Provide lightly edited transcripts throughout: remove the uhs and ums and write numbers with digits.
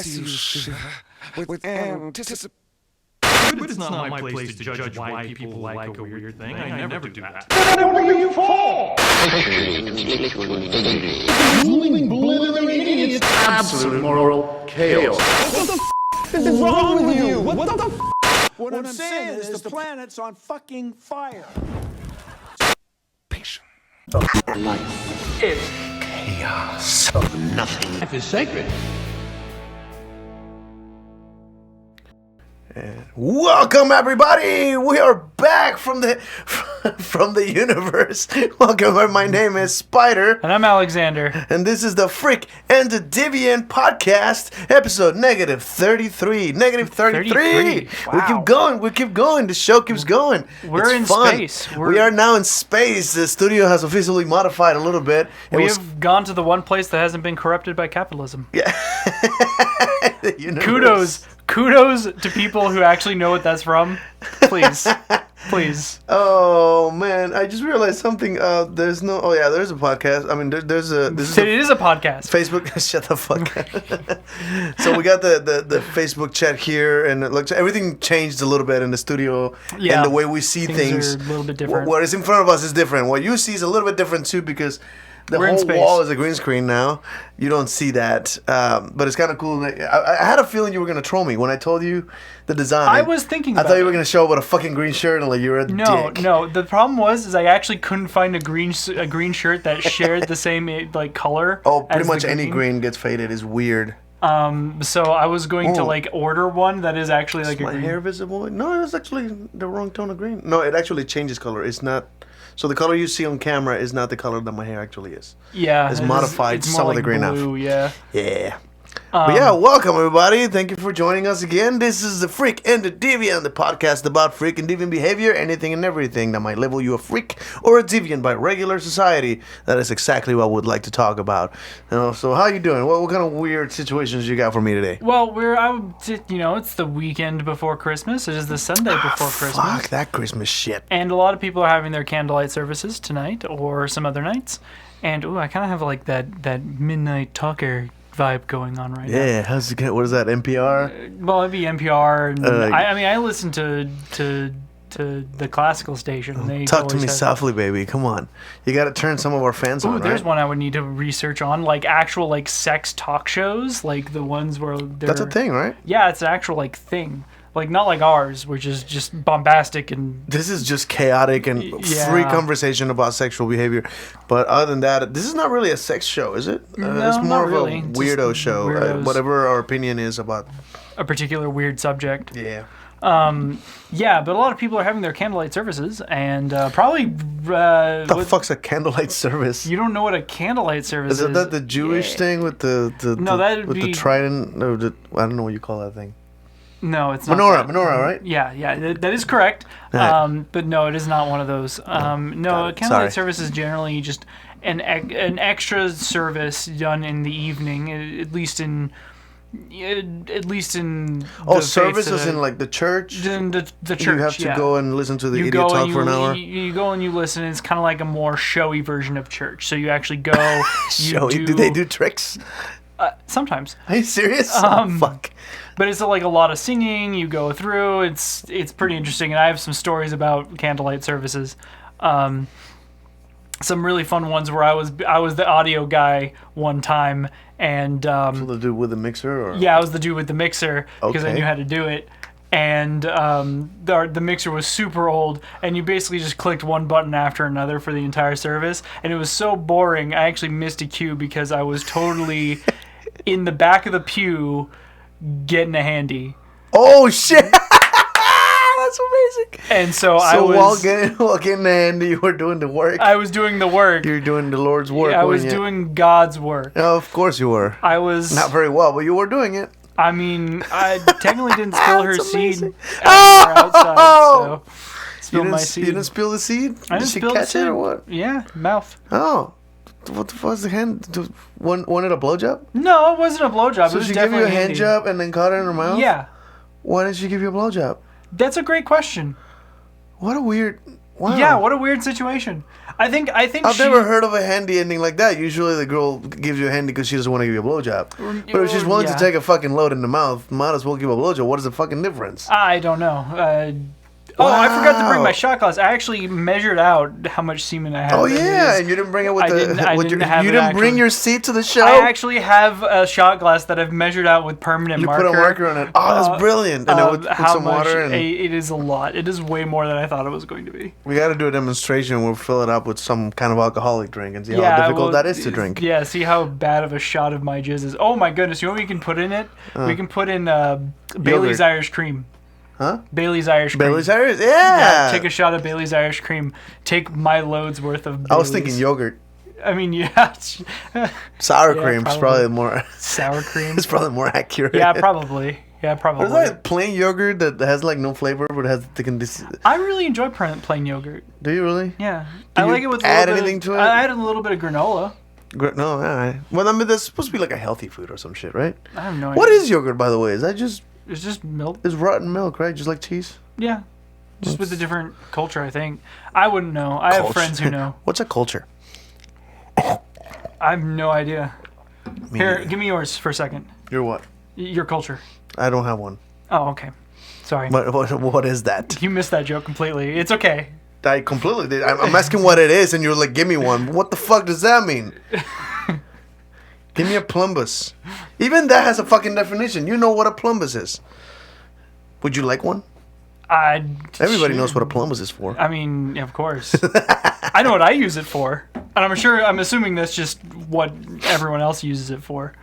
see you with anticipation. But it's not my place to judge why people like a weird thing. I never do that. Then where you fall? Drooling, blithering idiots. Absolute moral chaos. What the is wrong with you? What the What I'm saying is the planet's on fucking fire. Patient. Life is chaos of nothing. Life is sacred. Welcome, everybody. We are back from the universe. Welcome. My name is Spider, and I'm Alexander, and this is the Freak and the Deviant podcast, episode negative 33. Negative 33. Wow. We keep going. The show keeps going. We're in fun. space. We are now in space. The studio has officially modified a little bit. We have gone to the one place that hasn't been corrupted by capitalism. Yeah. Kudos to people who actually know what that's from. Please. Oh man, I just realized something. There's a podcast. I mean, it is a podcast. Facebook. Shut the fuck up. So we got the Facebook chat here, and it looks everything changed a little bit in the studio. Yeah, and the way we see things are a little bit different. What is in front of us is different. What you see is a little bit different too, because the whole wall is a green screen now. You don't see that, but it's kind of cool. I had a feeling you were gonna troll me when I told you the design. I was thinking about I thought you were gonna show up with a fucking green shirt and like you were a dick. No. The problem was I actually couldn't find a green shirt that shared the same like color. Oh, pretty much any green gets faded is weird. So I was going to like order one that is actually like is my hair visible? No, it was actually the wrong tone of green. No, it actually changes color. It's not. So the color you see on camera is not the color that my hair actually is. Yeah, it's modified it's some more of the green blue, off. Yeah. But yeah, welcome everybody. Thank you for joining us again. This is the Freak and the Deviant, the podcast about freak and deviant behavior, anything and everything that might label you a freak or a deviant by regular society. That is exactly what we'd like to talk about. So how you doing? What kind of weird situations you got for me today? Well, it's the weekend before Christmas. It is the Sunday before Christmas. Fuck that Christmas shit. And a lot of people are having their candlelight services tonight or some other nights. And I kind of have like that midnight talker vibe going on right now. Yeah, what is that, NPR? Well, it'd be NPR. And I listen to the classical station. They talk to me softly, baby. Come on. You got to turn some of our fans on, there's right? one I would need to research on, like actual like sex talk shows, like the ones where that's a thing, right? Yeah, it's an actual like thing. Like, not like ours, which is just bombastic and... This is just chaotic and free conversation about sexual behavior. But other than that, this is not really a sex show, is it? No, it's more not really. of a weirdo show. Whatever our opinion is about... a particular weird subject. Yeah. Yeah, but a lot of people are having their candlelight services, and probably... What the fuck's a candlelight service? You don't know what a candlelight service is? Is that the Jewish thing with the the trident? No, I don't know what you call that thing. No, it's not. Menorah, right? Yeah, that is correct. Right. But no, it is not one of those. No, a candlelight service is generally just an extra service done in the evening, at least in. Services in like the church. In the church, you have to go and listen to the idiot talk for an hour. You go and you listen. It's kind of like a more showy version of church. So you actually go. Showy? Do they do tricks? Sometimes. Are you serious? Fuck. But it's like a lot of singing. You go through. It's pretty interesting, and I have some stories about candlelight services. Some really fun ones where I was the audio guy one time, and so the dude with the mixer, or yeah, I was the dude with the mixer because I Okay. knew how to do it. And the mixer was super old, and you basically just clicked one button after another for the entire service, and it was so boring. I actually missed a cue because I was totally in the back of the pew getting a handy. Oh shit! That's amazing. And so while getting the handy, you were doing the work. I was doing the work. You're doing the Lord's work. I was doing God's work. Oh, of course you were. I was not very well, but you were doing it. I mean, I technically didn't spill her seed Oh! outside, so spilled my seed. You didn't spill the seed? I didn't Did she spill catch the seed. it or what? Yeah, mouth. Oh. What the fuck was the hand? Wanted a blowjob? No, it wasn't a blowjob. So it was she gave you a hand handy. job and then caught it in her mouth? Yeah. Why didn't she give you a blowjob? That's a great question. What a weird Wow. Yeah, what a weird situation. I think I've never heard of a handy ending like that. Usually the girl gives you a handy because she doesn't want to give you a blowjob. But if she's willing to take a fucking load in the mouth, might as well give a blowjob. What is the fucking difference? I don't know. I forgot to bring my shot glass. I actually measured out how much semen I had. Oh yeah, and you didn't bring it with you didn't bring your seat to the show. I actually have a shot glass that I've measured out with permanent marker. You put a marker on it. Oh, that's brilliant. And then with some water. And it is a lot. It is way more than I thought it was going to be. We got to do a demonstration. We'll fill it up with some kind of alcoholic drink and see how difficult that is to drink. Yeah, see how bad of a shot of my jizz is. Oh my goodness! You know what we can put in it? We can put in Bailey's Irish Cream. Huh? Bailey's Irish Cream. Bailey's Irish? Yeah. Take a shot of Bailey's Irish Cream. Take my load's worth of Bailey's. I was thinking yogurt. I mean, yeah. Sour cream is probably more... Sour cream? It's probably more accurate. Yeah, probably. Yeah, probably. It's like plain yogurt that has like no flavor, but it has I really enjoy plain yogurt. Do you really? Yeah. Do I you like it with add anything to it? I add a little bit of granola. No, all right. Well, I mean, that's supposed to be like a healthy food or some shit, right? I have no idea. What is yogurt, by the way? Is that just... It's just milk. It's rotten milk, right? Just like cheese? Yeah. Just with a different culture, I think. I wouldn't know. I have friends who know. What's a culture? I have no idea. Here, give me yours for a second. Your what? Your culture. I don't have one. Oh, okay. Sorry. What is that? You missed that joke completely. It's okay. I completely did. I'm asking what it is, and you're like, give me one. What the fuck does that mean? Give me a plumbus. Even that has a fucking definition. You know what a plumbus is. Would you like one? Everybody knows what a plumbus is for. I mean, of course. I know what I use it for. And I'm assuming that's just what everyone else uses it for.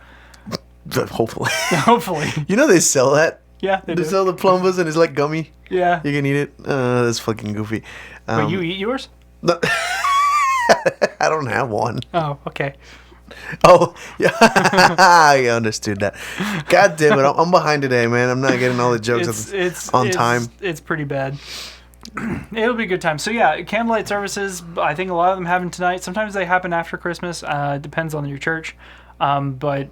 Hopefully. Hopefully. You know they sell that? Yeah, they do. Sell the plumbus and it's like gummy. Yeah. You can eat it. That's fucking goofy. Wait, you eat yours? No, I don't have one. Oh, okay. Oh, yeah. I understood that. God damn it. I'm behind today, man. I'm not getting all the jokes on time. It's pretty bad. It'll be a good time. So, yeah, candlelight services, I think a lot of them happen tonight. Sometimes they happen after Christmas. It depends on your church. But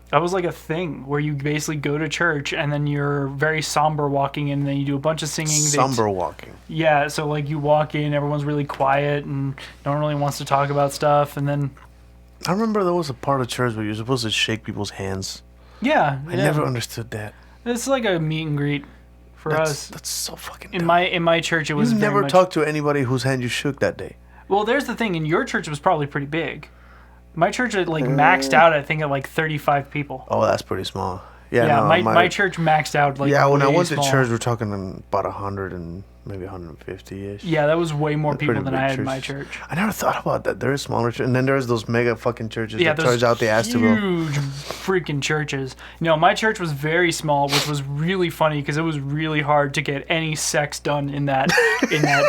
that was like a thing where you basically go to church and then you're very somber walking in and then you do a bunch of singing. Somber walking. Yeah, so like you walk in, everyone's really quiet and no one really wants to talk about stuff. And then... I remember there was a part of church where you're supposed to shake people's hands. Yeah. I never understood that. It's like a meet and greet for us. That's so fucking dumb. In my church, it was You very never much... talked to anybody whose hand you shook that day. Well, there's the thing. In your church, it was probably pretty big. My church had like maxed out, I think, at like 35 people. Oh, that's pretty small. Yeah, yeah, no, my church maxed out like when I went small. to church, we're talking about 100 and maybe 150-ish. Yeah, that was way more people than I had churches. in my church. I never thought about that. There is smaller churches, and then there's those mega fucking churches that charge out the ass to go. Huge freaking churches. No, my church was very small, which was really funny because it was really hard to get any sex done in that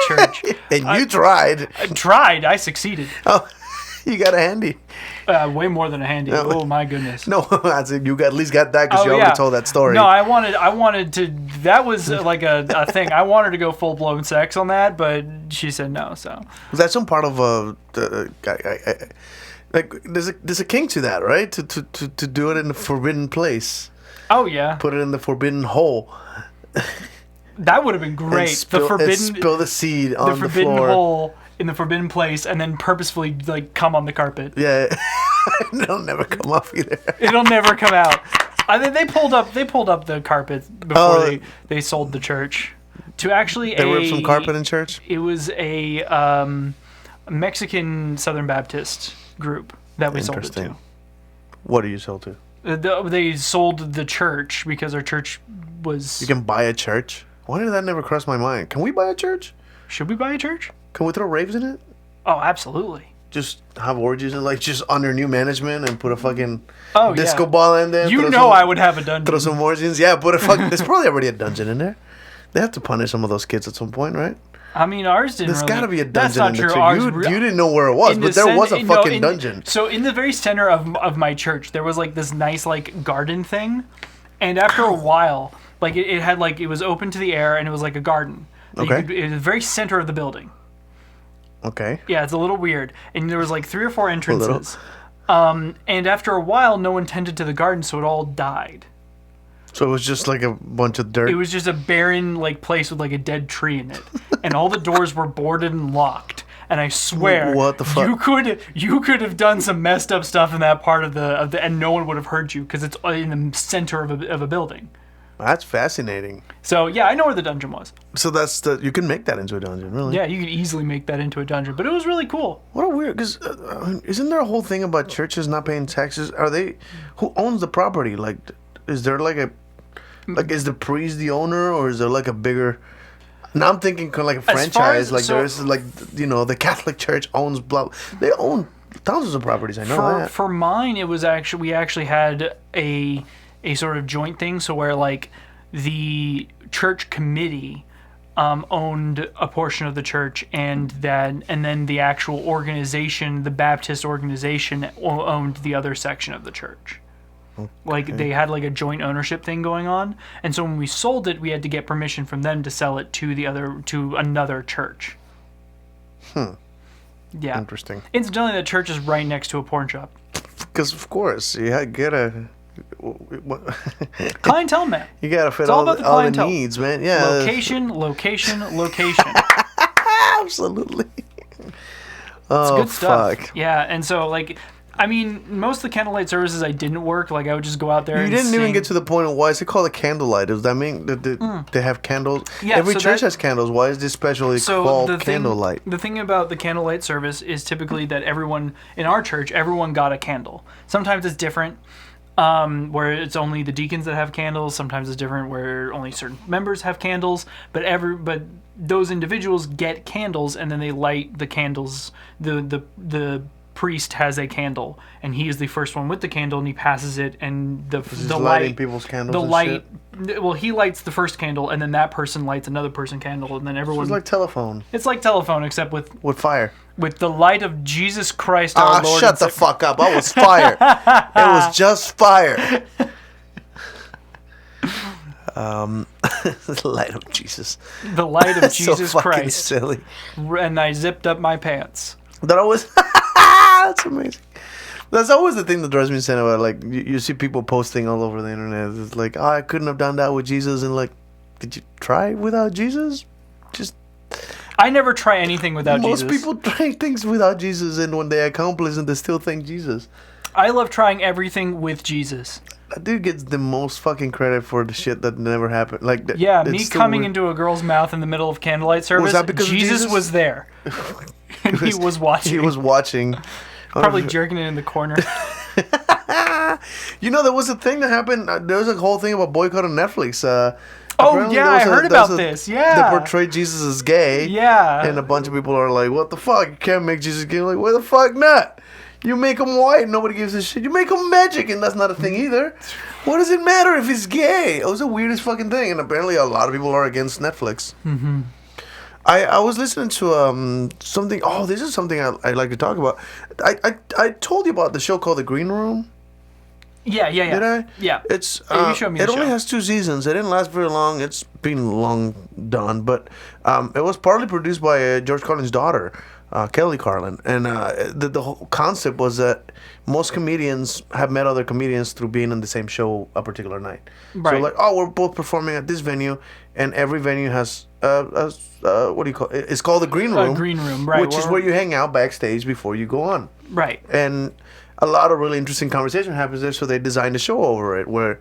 church. And you tried. I tried. I succeeded. Oh, you got a handy. Way more than a handy. No. Oh my goodness. No, I said you at least got that because you already told that story. No, I wanted to. That was like a thing. I wanted to go full blown sex on that, but she said no. So was that some part of like there's a king to that, right? To do it in the forbidden place. Oh yeah. Put it in the forbidden hole. That would have been great. Spill the seed on the floor. The forbidden hole in the forbidden place, and then purposefully like come on the carpet. Yeah, it'll never come off either. It'll never come out. I think they pulled up the carpet before they sold the church to actually. They ripped some carpet in church. It was a Mexican Southern Baptist group that we sold it to. What do you sell to? They sold the church because our church was. You can buy a church. Why did that never cross my mind? Can we buy a church? Should we buy a church? Can we throw raves in it? Oh, absolutely. Just have orgies and like just under new management and put a fucking disco yeah. ball in there. I would have a dungeon. Throw some orgies. Yeah, put a fucking... There's probably already a dungeon in there. They have to punish some of those kids at some point, right? I mean, ours didn't. There's got to be a dungeon That's not in there true. too. You didn't know where it was, but there was a fucking dungeon. So in the very center of my church, there was like this nice like garden thing, and after a while, like it had like it was open to the air and it was like a garden. Okay. It was the very center of the building. Okay. Yeah, it's a little weird, and there was like 3 or 4 entrances. And after a while, no one tended to the garden, so it all died. So it was just like a bunch of dirt. It was just a barren like place with like a dead tree in it, and all the doors were boarded and locked. And I swear, What the fuck? you could have done some messed up stuff in that part of the and no one would have heard you because it's in the center of a building. That's fascinating. So yeah, I know where the dungeon was. So you can make that into a dungeon, really? Yeah, you could easily make that into a dungeon, but it was really cool. What a weird, because isn't there a whole thing about churches not paying taxes? Who owns the property? Like, is there is the priest the owner, or is there like a bigger? Now I'm thinking kind of like a franchise. There's like, the Catholic Church owns blah. They own thousands of properties. I know that. For mine, it was we actually had a sort of joint thing, so where like the church committee owned a portion of the church, and then the actual organization, the Baptist organization, owned the other section of the church. Okay. Like they had like a joint ownership thing going on, and so when we sold it, we had to get permission from them to sell it to another church. Yeah. Interesting. Incidentally, the church is right next to a porn shop. Because of course you gotta. Clientele, man. You gotta fit all all about the the clientele. needs, man. Yeah. Location. Absolutely. It's Oh, good stuff. fuck. Yeah, and so like, I mean, most of the candlelight services I didn't work. Like I would just go out there. You and didn't even sing. get to the point of why is it called a candlelight? Does that mean that they have candles? Yeah, Every so church that- has candles. Why is this specially called candlelight? The thing about the candlelight service is typically that everyone in our church, everyone got a candle. Sometimes it's different, where it's only the deacons that have candles. Sometimes it's different, where only certain members have candles. But those individuals get candles, and then they light the candles. The priest has a candle, and he is the first one with the candle, and he passes it, and the lighting light, people's candles. the and light. shit? Well, he lights the first candle, and then that person lights another person candle, and then everyone. It's like telephone It's like telephone, except with fire. the light of Jesus Christ, our Lord. Shut the fuck up! I was fire. It was just fire. The light of Jesus. The light of That's Jesus so fucking Christ. silly. And I zipped up my pants. That always. That's amazing. That's always the thing that drives me insane about, like, you see people posting all over the internet. It's like, I couldn't have done that with Jesus, and like, did you try without Jesus? Just I never try anything without most Jesus. people try things without Jesus, and when they accomplish it, they still thank Jesus. I love trying everything with Jesus. That dude gets the most fucking credit for the shit that never happened. Like, Yeah, it's me still coming weird. into a girl's mouth in the middle of candlelight service. that because of Jesus? was there. And he was watching. He was watching. probably jerking it in the corner. You know, there was a thing that happened. There was a whole thing about boycotting Netflix. Apparently yeah, there was I heard there was about this, yeah. They portrayed Jesus as gay. Yeah. And a bunch of people are like, what the fuck? You can't make Jesus gay. Like, why the fuck not? You make him white, nobody gives a shit. You make him magic, and that's not a thing either. What does it matter if he's gay? It was the weirdest fucking thing, and apparently a lot of people are against Netflix. Mm-hmm. I was listening to something. Oh, this is something I'd like to talk about. I told you about the show called The Green Room. Yeah. Did I? Yeah. It's Yeah, you showed me the it only show. has 2 seasons. It didn't last very long. It's been long done, but it was partly produced by George Carlin's daughter, Kelly Carlin, and the whole concept was that most comedians have met other comedians through being on the same show a particular night. Right. So like, oh, we're both performing at this venue, and every venue has what do you call it? It's called the Green Room. A green room, right? Which is where you hang out backstage before you go on. Right. And a lot of really interesting conversation happens there, so they designed a show over it where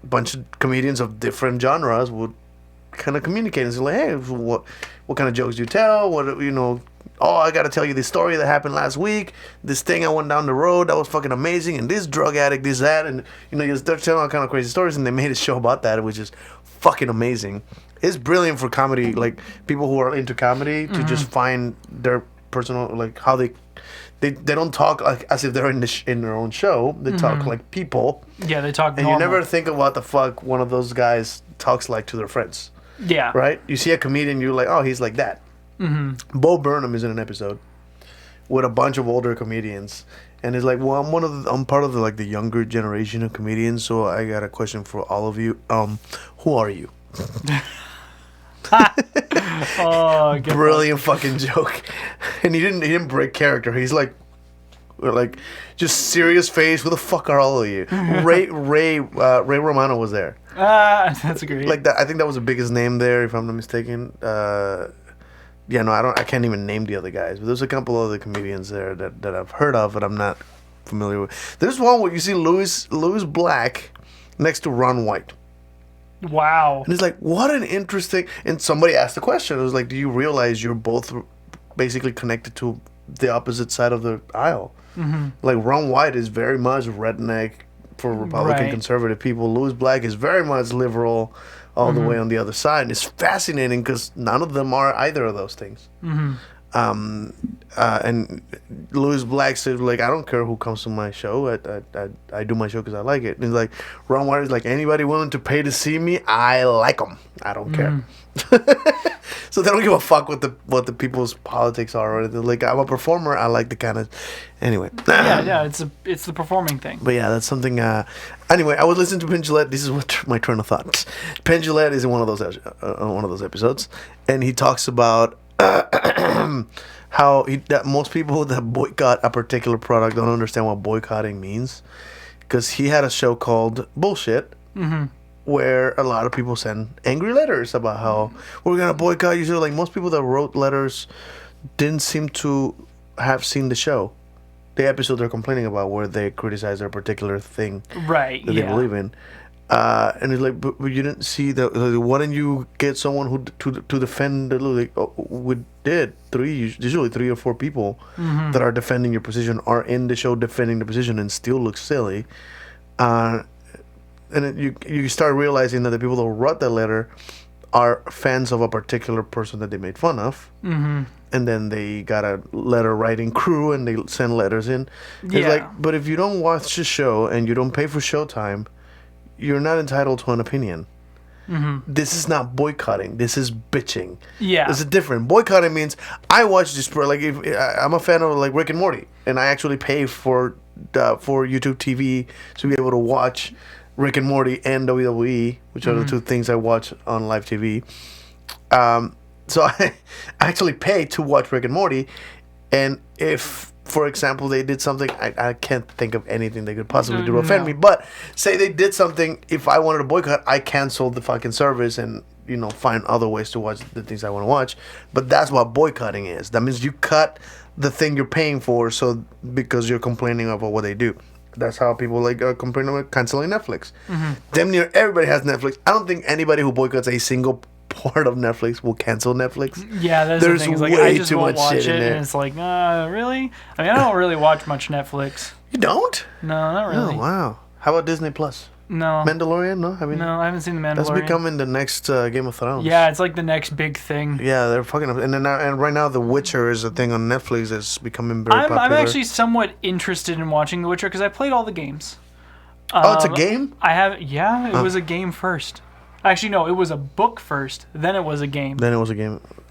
a bunch of comedians of different genres would kind of communicate and say, like, hey, what kind of jokes do you tell? What, you know, oh, I got to tell you this story that happened last week. This thing I went down the road that was fucking amazing, and this drug addict, this, that, and, you know, they're telling all kind of crazy stories, and they made a show about that, which is fucking amazing. It's brilliant for comedy, like, people who are into comedy to just find their personal, like, how they don't talk like as if they're in their own show. They talk like people. Yeah, they talk And normal. you never think of what the fuck one of those guys talks like to their friends, Yeah. right? You see a comedian, you're like, oh, he's like that. Mm-hmm. Bo Burnham is in an episode with a bunch of older comedians, and he's like, well, I'm part of the younger generation of comedians, so I got a question for all of you. Who are you? Oh, good. Brilliant fucking joke. And he didn't break character. He's like, Or like, just serious face. Who the fuck are all of you? Ray Romano was there. That's great. Like that, I think that was the biggest name there, if I'm not mistaken. Yeah, no, I can't even name the other guys, but there's a couple other comedians there that I've heard of, but I'm not familiar with. There's one where you see Louis Black next to Ron White. Wow. And it's like, what an interesting... And somebody asked the question. It was like, do you realize you're both basically connected to the opposite side of the aisle? Mm-hmm. Like, Ron White is very much redneck for Republican conservative people. Louis Black is very much liberal all the way on the other side. And it's fascinating because none of them are either of those things. Mm-hmm. And Louis Black said, like, I don't care who comes to my show. I do my show because I like it. And he's like, Ron White is like, anybody willing to pay to see me, I like them. I don't care. So they don't give a fuck what the people's politics are. Or like, I'm a performer. I like the kind of... Anyway. Yeah, it's the performing thing. But yeah, that's something... Anyway, I was listening to Penn Jillette. This is what my train of thought. Penn Jillette is in one of those episodes. And he talks about... how that most people that boycott a particular product don't understand what boycotting means, because he had a show called Bullshit, where a lot of people send angry letters about how we're gonna boycott you. So like most people that wrote letters didn't seem to have seen the show, the episode they're complaining about, where they criticize their particular thing that they believe in. And it's like, but you didn't see that. Why didn't you get someone who to defend? Like, we did usually three or four people that are defending your position are in the show defending the position and still look silly. And you start realizing that the people that wrote that letter are fans of a particular person that they made fun of. And then they got a letter writing crew and they send letters in. It's like, but if you don't watch the show and you don't pay for showtime, you're not entitled to an opinion. This is not boycotting. This is bitching. Yeah, it's different. Boycotting means I watch this. Like, if I'm a fan of like Rick and Morty, and I actually pay for YouTube TV to be able to watch Rick and Morty and WWE, which are the two things I watch on live TV. So I actually pay to watch Rick and Morty, and if, for example, they did something, I can't think of anything they could possibly do to offend me, but say they did something, if I wanted to boycott, I canceled the fucking service and, find other ways to watch the things I want to watch. But that's what boycotting is. That means you cut the thing you're paying for because you're complaining about what they do. That's how people complain about canceling Netflix. Damn near everybody has Netflix. I don't think anybody who boycotts a single part of Netflix will cancel Netflix. Yeah, there's the thing. It's like, I just won't watch it, and it's like, really? I mean, I don't really watch much Netflix. You don't? No, not really. Oh, wow. How about Disney Plus? No. Mandalorian? No, I haven't seen the Mandalorian. That's becoming the next Game of Thrones. Yeah, it's like the next big thing. Yeah, they're fucking up. And right now, The Witcher is a thing on Netflix that's becoming very popular. I'm actually somewhat interested in watching The Witcher because I played all the games. Oh, it's a game? I have. Yeah, it was a game first. Actually, no, it was a book first. Then it was a game. No,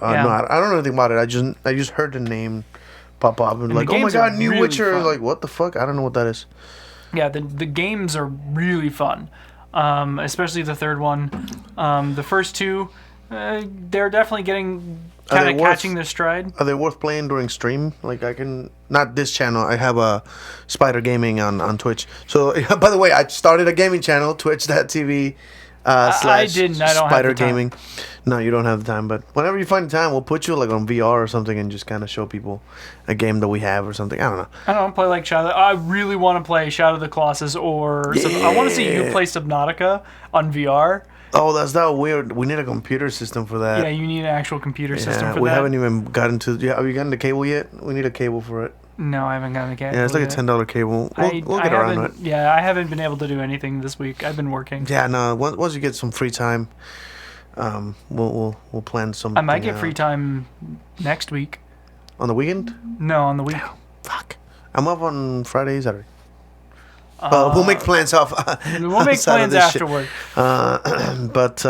I don't know anything about it. I just heard the name pop up and like, oh my god, new really Witcher! Fun. Like, what the fuck? I don't know what that is. Yeah, the games are really fun, especially the third one. The first two, they're definitely getting kind of catching their stride. Are they worth playing during stream? Like, I can not this channel. I have a Spider Gaming on Twitch. So, by the way, I started a gaming channel, Twitch.tv. I didn't. I don't Spider have the time. Gaming. No, you don't have the time. But whenever you find the time, we'll put you like on VR or something and just kind of show people a game that we have or something. I don't know. I don't play like Shadow. I really want to play Shadow of the Colossus or I want to see you play Subnautica on VR. Oh, that's that weird. We need a computer system for that. Yeah, you need an actual computer system for that. We haven't even gotten to. Yeah, have you gotten the cable yet? We need a cable for it. No, I haven't gotten the cable. Yeah, it's like a $10 cable. We'll get around to it. Yeah, I haven't been able to do anything this week. I've been working. Yeah, no. Once you get some free time, we'll plan something. I might get free time next week. On the weekend? No, on the week. Damn, fuck. I'm up on Friday, Saturday. We'll make plans off. We'll make plans afterward. But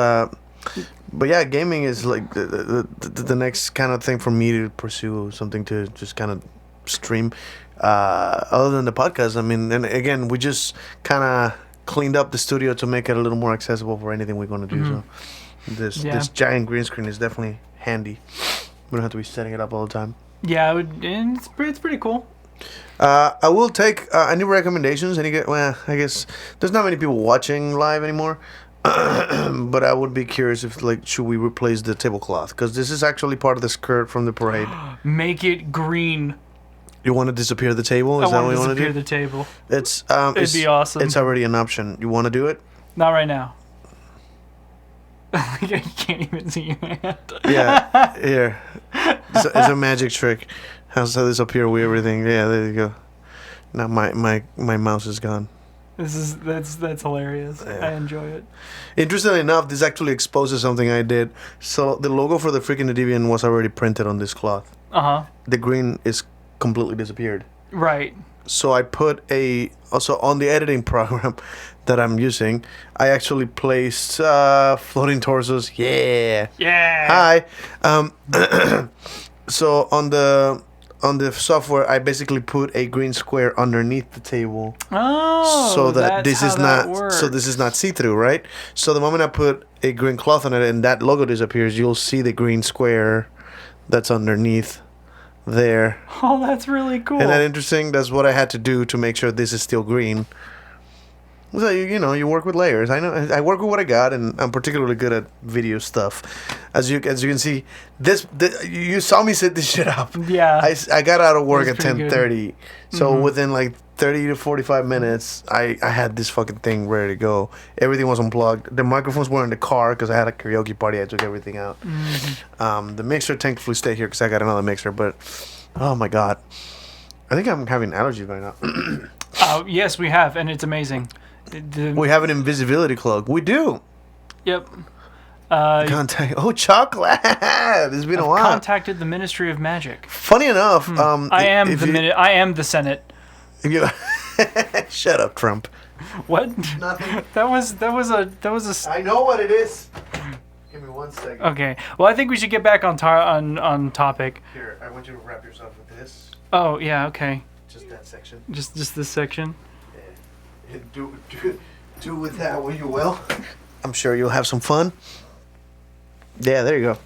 yeah, gaming is like the next kind of thing for me to pursue, something to just kind of stream. Other than the podcast, I mean, and again, we just kind of cleaned up the studio to make it a little more accessible for anything we're going to do. So this giant green screen is definitely handy. We don't have to be setting it up all the time. Yeah, it's pretty cool. I will take any recommendations. Well, I guess there's not many people watching live anymore. But I would be curious if, like, should we replace the tablecloth? Because this is actually part of the skirt from the parade. Make it green. You want to disappear the table? Is I that what want you to want to disappear do? the table. It'd be awesome. It's already an option. You want to do it? Not right now. I can't even see your hand. Yeah. Here. It's a magic trick. How's this up here with everything? Yeah, there you go. Now my mouse is gone. That's hilarious. Yeah. I enjoy it. Interestingly enough, this actually exposes something I did. So the logo for the freaking Deviant was already printed on this cloth. Uh-huh. The green is completely disappeared. Right. So I put also on the editing program that I'm using, I actually placed floating torsos. Yeah. Yeah. Hi. So on the software, I basically put a green square underneath the table. Oh. So that that's how that works. this is not see-through, right? So the moment I put a green cloth on it and that logo disappears, you'll see the green square that's underneath there. Oh, that's really cool. Isn't that interesting? That's what I had to do to make sure this is still green. So you work with layers. I know I work with what I got, and I'm particularly good at video stuff. As you can see, you saw me set this shit up. Yeah. I got out of work at That's pretty good. 10:30, so within like 30 to 45 minutes, I had this fucking thing ready to go. Everything was unplugged. The microphones were in the car because I had a karaoke party. I took everything out. The mixer thankfully stayed here because I got another mixer. But oh my god, I think I'm having allergies right now. Yes, we have, and it's amazing. We have an invisibility cloak. We do. Yep. Contact. Oh, chocolate. It's been a while. Contacted the Ministry of Magic. Funny enough, I am the Senate. Shut up, Trump. What? Nothing. That was a. I know what it is. Give me 1 second. Okay. Well, I think we should get back on topic. Here, I want you to wrap yourself with this. Oh yeah. Okay. Just that section. Just this section. Yeah. Do with that what you will. I'm sure you'll have some fun. Yeah, there you go.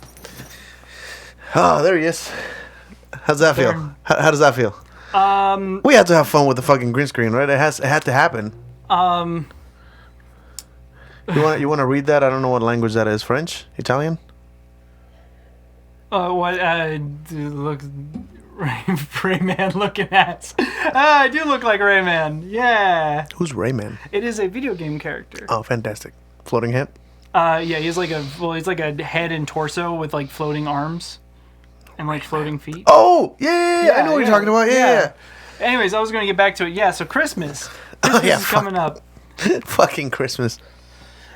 Oh, there he is. How's that feel? How does that feel? We had to have fun with the fucking green screen, right? It had to happen. You want to read that? I don't know what language that is. French? Italian? What? Look, Rayman looking at. I do look like Rayman. Yeah. Who's Rayman? It is a video game character. Oh, fantastic. Floating head? Yeah, he's like a head and torso with like floating arms and like floating feet. Oh, yeah, I know what you're talking about. Yeah. Anyways, I was going to get back to it. Yeah, so Christmas. Christmas is coming up. Fucking Christmas.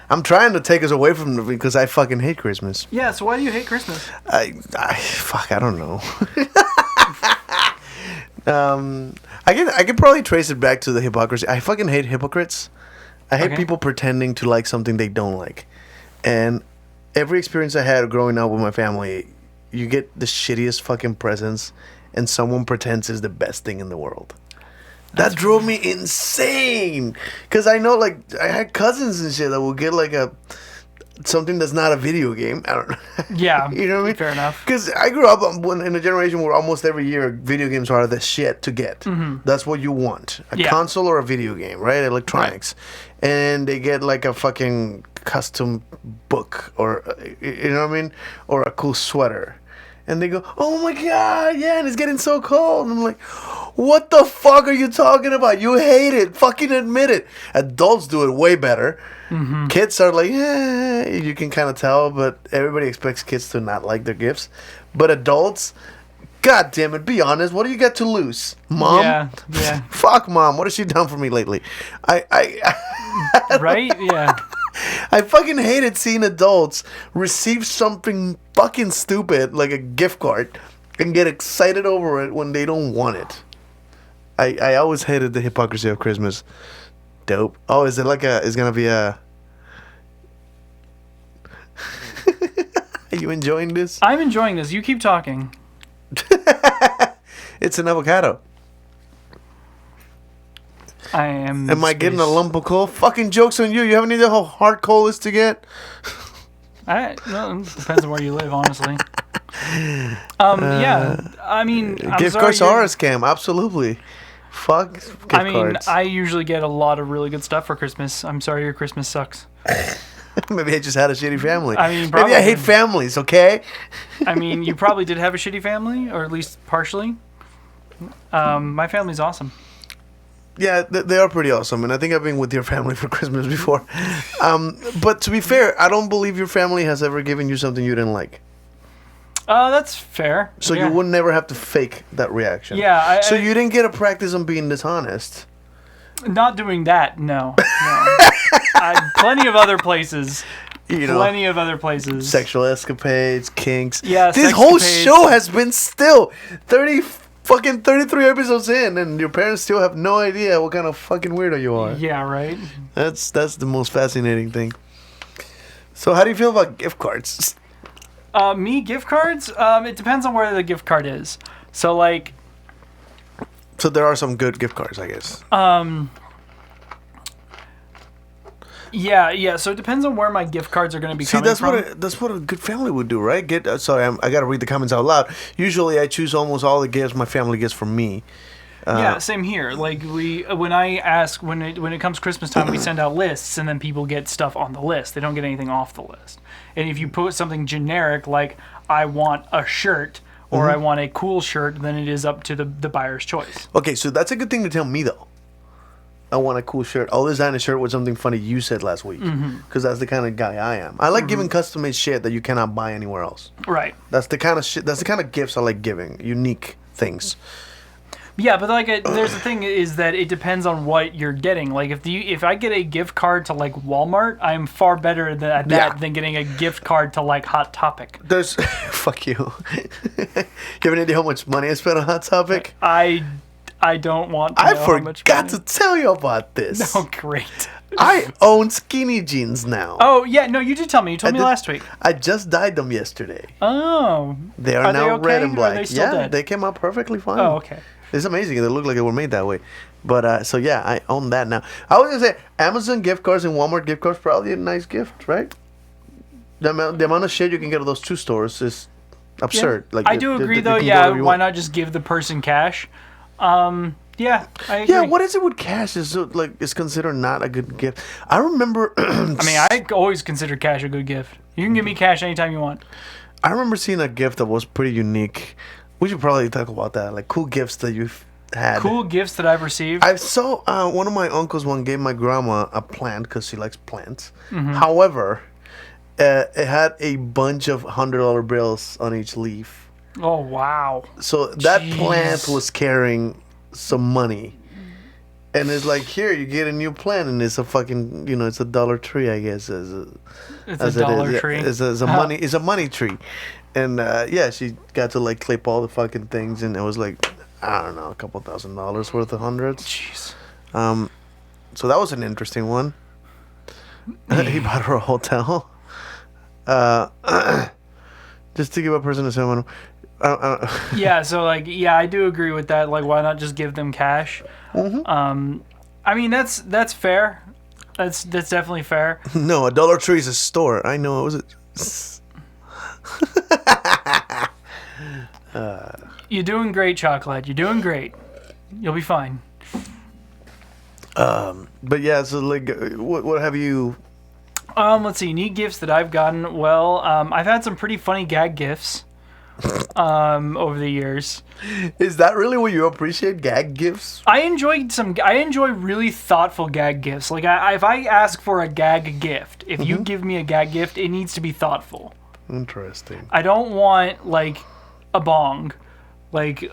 I'm trying to take us away from it because I fucking hate Christmas. Yeah, so why do you hate Christmas? I don't know. I can probably trace it back to the hypocrisy. I fucking hate hypocrites. I hate people pretending to like something they don't like. And every experience I had growing up with my family, you get the shittiest fucking presents and someone pretends it's the best thing in the world. That drove me insane. Because I know, like, I had cousins and shit that would get, like, something that's not a video game. I don't know. Yeah. You know what I mean? Fair enough. Because I grew up in a generation where almost every year video games are the shit to get. Mm-hmm. That's what you want. A console or a video game, right? Electronics. Right. And they get, like, a fucking custom book or, you know what I mean? Or a cool sweater. And they go, oh my god, yeah, and it's getting so cold. And I'm like, what the fuck are you talking about? You hate it. Fucking admit it. Adults do it way better. Mm-hmm. Kids are like, yeah, you can kind of tell, but everybody expects kids to not like their gifts. But adults, god damn it, be honest. What do you got to lose? Mom? Yeah. Fuck mom. What has she done for me lately? Right? Yeah. I fucking hated seeing adults receive something fucking stupid like a gift card and get excited over it when they don't want it. I always hated the hypocrisy of Christmas. Dope. Oh, is it like it's gonna be a... Are you enjoying this? I'm enjoying this. You keep talking. It's an avocado. I am. Am I getting a lump of coal? Fucking joke's on you. You have any idea how hard coal is to get? No, it depends on where you live, honestly. Yeah. I mean, I'm Gift sorry cards you're- are a scam. Absolutely. Fuck gift I mean, cards. I usually get a lot of really good stuff for Christmas. I'm sorry your Christmas sucks. Maybe I just had a shitty family. I mean, maybe I hate probably. families. Okay. I mean, you probably did have a shitty family, or at least partially. My family's awesome. Yeah, they are pretty awesome, and I think I've been with your family for Christmas before. But to be fair, I don't believe your family has ever given you something you didn't like. That's fair. So Yeah. you would never have to fake that reaction. Yeah. So you didn't get a practice on being dishonest. Not doing that, no. Plenty of other places. You know, Plenty of other places. sexual escapades, kinks. Yeah, This whole sexcapades. show has been still 33 episodes in, and your parents still have no idea what kind of fucking weirdo you are. Yeah, right. That's the most fascinating thing. So how do you feel about gift cards? Me, gift cards? It depends on where the gift card is. So, like, So there are some good gift cards, I guess. yeah. So it depends on where my gift cards are going to be See, coming that's from. that's what a good family would do, right? Sorry, I got to read the comments out loud. Usually, I choose almost all the gifts my family gets from me. Yeah, same here. Like when it comes Christmas time, we send out lists, and then people get stuff on the list. They don't get anything off the list. And if you put something generic like I want a shirt or I want a cool shirt, then it is up to the buyer's choice. Okay, so that's a good thing to tell me, though. I want a cool shirt. I'll design a shirt with something funny you said last week, because that's the kind of guy I am. I like giving custom-made shit that you cannot buy anywhere else. Right. That's the kind of shit. That's the kind of gifts I like giving. Unique things. Yeah, but there's the thing is that it depends on what you're getting. Like if I get a gift card to like Walmart, I'm far better at that Yeah. than getting a gift card to like Hot Topic. There's fuck you. You have any idea how much money I spent on Hot Topic? I don't want to I know how much forgot money. to tell you about this. Oh, great. I own skinny jeans now. Oh, yeah, no, you did tell me. You told me did- last week. I just dyed them yesterday. Oh. They are Are they now okay, red or and are black. they still Yeah, dead? they came out perfectly fine. Oh, okay. It's amazing. They look like they were made that way. But so yeah, I own that now. I was gonna say Amazon gift cards and Walmart gift cards probably a nice gift, right? The amount of shit you can get at those two stores is absurd. Yeah. Like I do agree, you though. can go Yeah, wherever you why want. not just give the person cash? Yeah, I agree. Yeah, what is it with cash? Is it, like it's considered not a good gift? I remember. I mean, I always consider cash a good gift. You can give me cash anytime you want. I remember seeing a gift that was pretty unique. We should probably talk about that, like cool gifts that you've had. Cool gifts that I've received. I saw one of my uncles gave my grandma a plant because she likes plants. Mm-hmm. However, it had a bunch of $100 bills on each leaf. Oh, wow. So that Jeez. plant was carrying some money. And it's like, here, you get a new plant, and it's a fucking, it's a Dollar Tree, I guess. It's As a it is. Dollar Yeah, Tree. It's a money tree. And yeah, she got to like clip all the fucking things, and it was like, I don't know, a couple $1,000s worth of hundreds. Jeez. So that was an interesting one. He bought her a hotel. Just to give a person a ceremony. Yeah, so like, yeah, I do agree with that. Like, why not just give them cash? Mm-hmm. I mean, that's fair. That's definitely fair. No, a Dollar Tree is a store. I know. It was You're doing great, Chocolate. You're doing great. You'll be fine. But yeah, so like, what have you? Let's see. Neat gifts that I've gotten. Well, I've had some pretty funny gag gifts. Over the years. Is that really what you appreciate? Gag gifts? I enjoy really thoughtful gag gifts. Like if I ask for a gag gift, if you give me a gag gift, it needs to be thoughtful. Interesting. I don't want like a bong, like a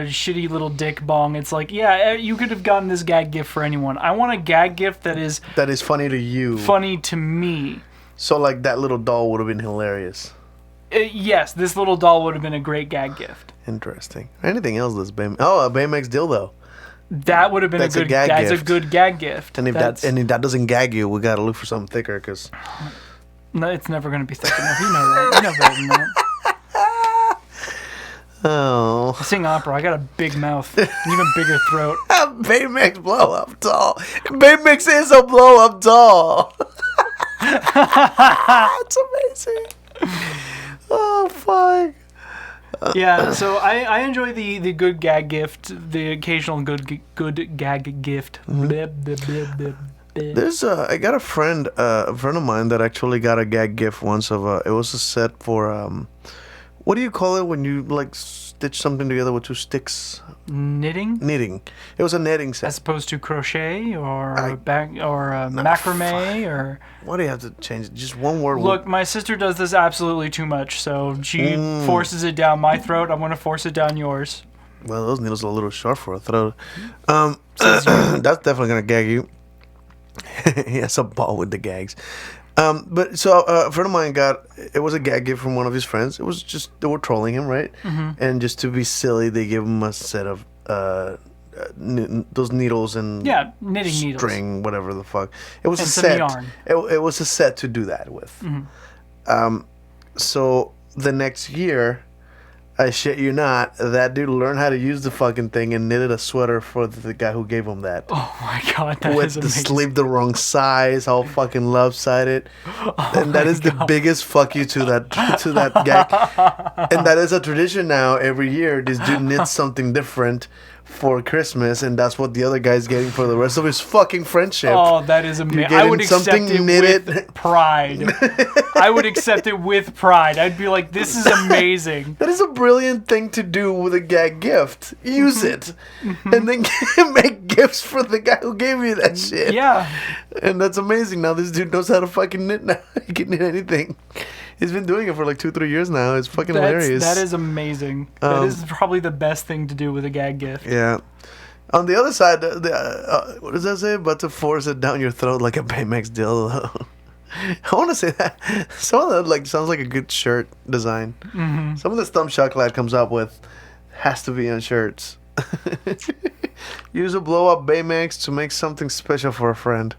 shitty little dick bong. It's like, yeah, you could have gotten this gag gift for anyone. I want a gag gift that is That is funny to you. funny to me. So like that little doll would have been hilarious. Yes, this little doll would have been a great gag gift. Interesting. Anything else that's Baymax? Oh, a Baymax dildo. That would have been That's a a good gag that's gift. a good gag gift. And if that doesn't gag you, we gotta look for something thicker, cause No, it's never going to be thick enough. You know that. You know better than that. oh, I sing opera. I got a big mouth, an even bigger throat. a Baymax blow up doll. Baymax is a blow up doll. It's amazing. Oh fuck. Yeah, so I enjoy the good gag gift, the occasional good gag gift. Blib, blib, blib, blib, blib. There's I got a friend of mine that actually got a gag gift once of it was a set for what do you call it when you like stitch something together with two sticks? Knitting, Knitting. It was a knitting set. as opposed to crochet or I- macrame or. Why do you have to change it? Just one word. Look, my sister does this absolutely too much, so she forces it down my throat. I'm gonna force it down yours. Well, those needles are a little short for a throat. That's definitely gonna gag you. He has a ball with the gags. But so a friend of mine it was a gag gift from one of his friends. It was just they were trolling him, right? And just to be silly, they gave him a set of those needles and knitting needles. string, whatever the fuck. It was And a some set. yarn. It was a set to do that with. So the next year, I shit you not, that dude learned how to use the fucking thing and knitted a sweater for the guy who gave him that. Oh my god, that With is the amazing. sleeve the wrong size, all fucking lopsided, and that is the biggest fuck you to that gag. And that is a tradition now. Every year, this dude knits something different for Christmas, and that's what the other guy's getting for the rest of his fucking friendship. Oh, that is amazing. I getting would accept something it knitted. with pride. I would accept it with pride. I'd be like, this is amazing. That is a brilliant thing to do with a gag gift. Use it, and then make gifts for the guy who gave you that shit. Yeah. And that's amazing. Now this dude knows how to fucking knit now. He can knit anything. He's been doing it for like 2-3 years now. It's fucking hilarious. That is amazing. That is probably the best thing to do with a gag gift. Yeah. On the other side, what does that say? But to force it down your throat like a Baymax dildo. I want to say that. Some of that like sounds like a good shirt design. Some of the stuff Chocolate comes up with has to be on shirts. Use a blow-up Baymax to make something special for a friend.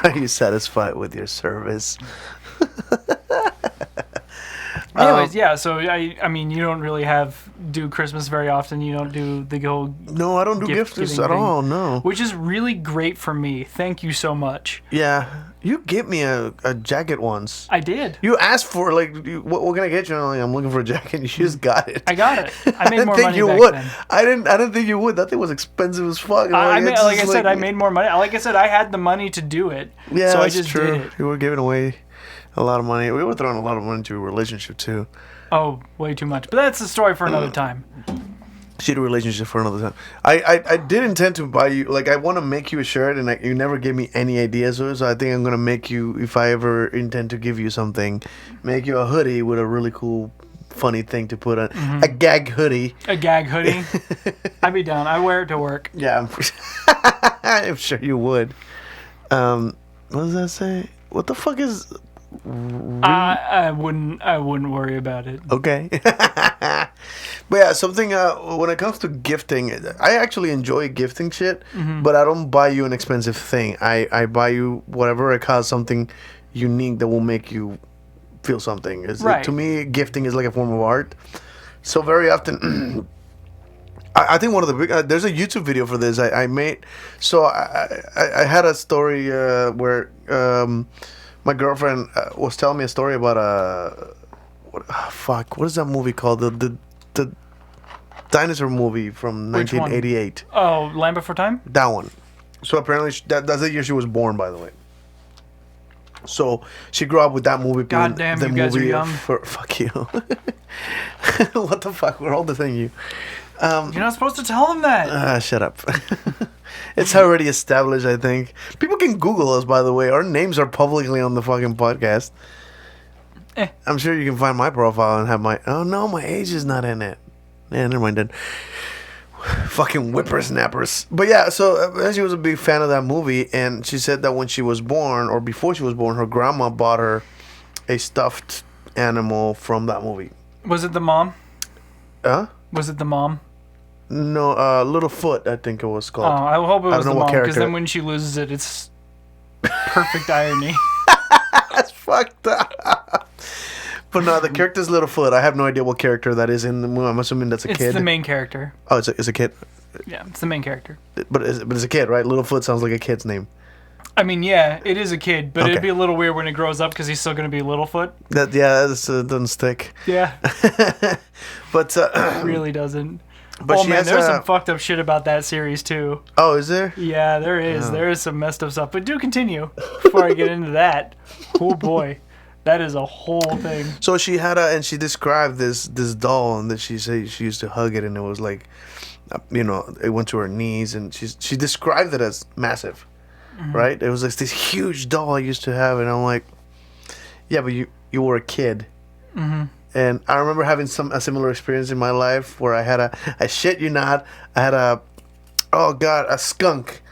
Are you satisfied with your service? Anyways, yeah, so I mean, you don't really do Christmas very often. You don't do the whole No, I don't do gift gifts giving at thing, all, no. which is really great for me. Thank you so much. Yeah. You gave me a jacket once. I did. You asked for, like, what can I get you? And I'm like, I'm looking for a jacket. You just got it. I got it. I made more think money you back would. then. I didn't think you would. That thing was expensive as fuck. I It's like I just said, I made more money. Like I said, I had the money to do it. Yeah, so I that's just true. did it. You were giving away a lot of money. We were throwing a lot of money into a relationship, too. Oh, way too much. But that's a story for another time. Shitty relationship for another time. I did intend to buy you, like, I want to make you a shirt, and you never gave me any ideas, so I think I'm going to make you, if I ever intend to give you something, make you a hoodie with a really cool, funny thing to put on. A gag hoodie. A gag hoodie. I'd be down. I wear it to work. Yeah, I'm sure you would. What does that say? What the fuck is... I wouldn't worry about it. Okay. But yeah, something when it comes to gifting, I actually enjoy gifting shit, but I don't buy you an expensive thing. I buy you whatever it costs, something unique that will make you feel something. Right. To me, gifting is like a form of art. So very often I think one of the big there's a YouTube video for this I made. So I had a story where my girlfriend was telling me a story about what is that movie called? The dinosaur movie from Which one? 1988. Oh, Land Before Time? That one. So apparently that's the year she was born, by the way. So she grew up with that movie. God damn, the you guys are movie young. Fuck you. What the fuck? We're older than you. You're not supposed to tell them that. Shut up. It's already established, I think. People can Google us, by the way. Our names are publicly on the fucking podcast. I'm sure you can find my profile and have my... Oh, no, my age is not in it. Yeah, never mind then. Fucking whippersnappers. But yeah, so she was a big fan of that movie, and she said that when she was born, or before she was born, her grandma bought her a stuffed animal from that movie. Was it the mom? Huh? Was it the mom? No, Littlefoot, I think it was Oh, called. I hope it I was don't the know what mom, because character. then when she loses it, it's perfect irony. That's fucked up. But no, the character's Littlefoot. I have no idea what character that is in the movie. I'm assuming that's a It's kid. the main character. Oh, it's a kid. Yeah, it's the main character. But it's a kid, right? Littlefoot sounds like a kid's name. I mean, yeah, it is a kid, but it'd Okay. be a little weird when it grows up because he's still going to be Littlefoot. That doesn't stick. Yeah, But really doesn't. But Oh she man, has there's a- some fucked up shit about that series too. oh, is there? Yeah, there is. There is some messed up stuff. But do continue before I get into that. Oh boy, that is a whole thing. So she had and she described this doll, and that she said she used to hug it, and it was like, it went to her knees, and she described it as massive, right? It was like this huge doll I used to have, and I'm like, yeah, but you were a kid. And I remember having a similar experience in my life where I shit you not, I had a skunk.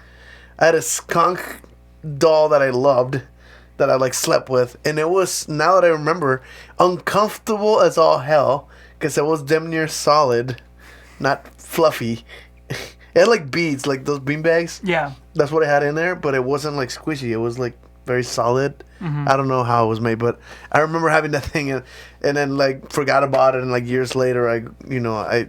I had a skunk doll that I loved, that I like slept with, and it was, now that I remember, uncomfortable as all hell because it was damn near solid, not fluffy. It had like beads, like those beanbags. Yeah. That's what it had in there, but it wasn't like squishy. It was like very solid. I don't know how it was made, but I remember having that thing and then like forgot about it, and like years later I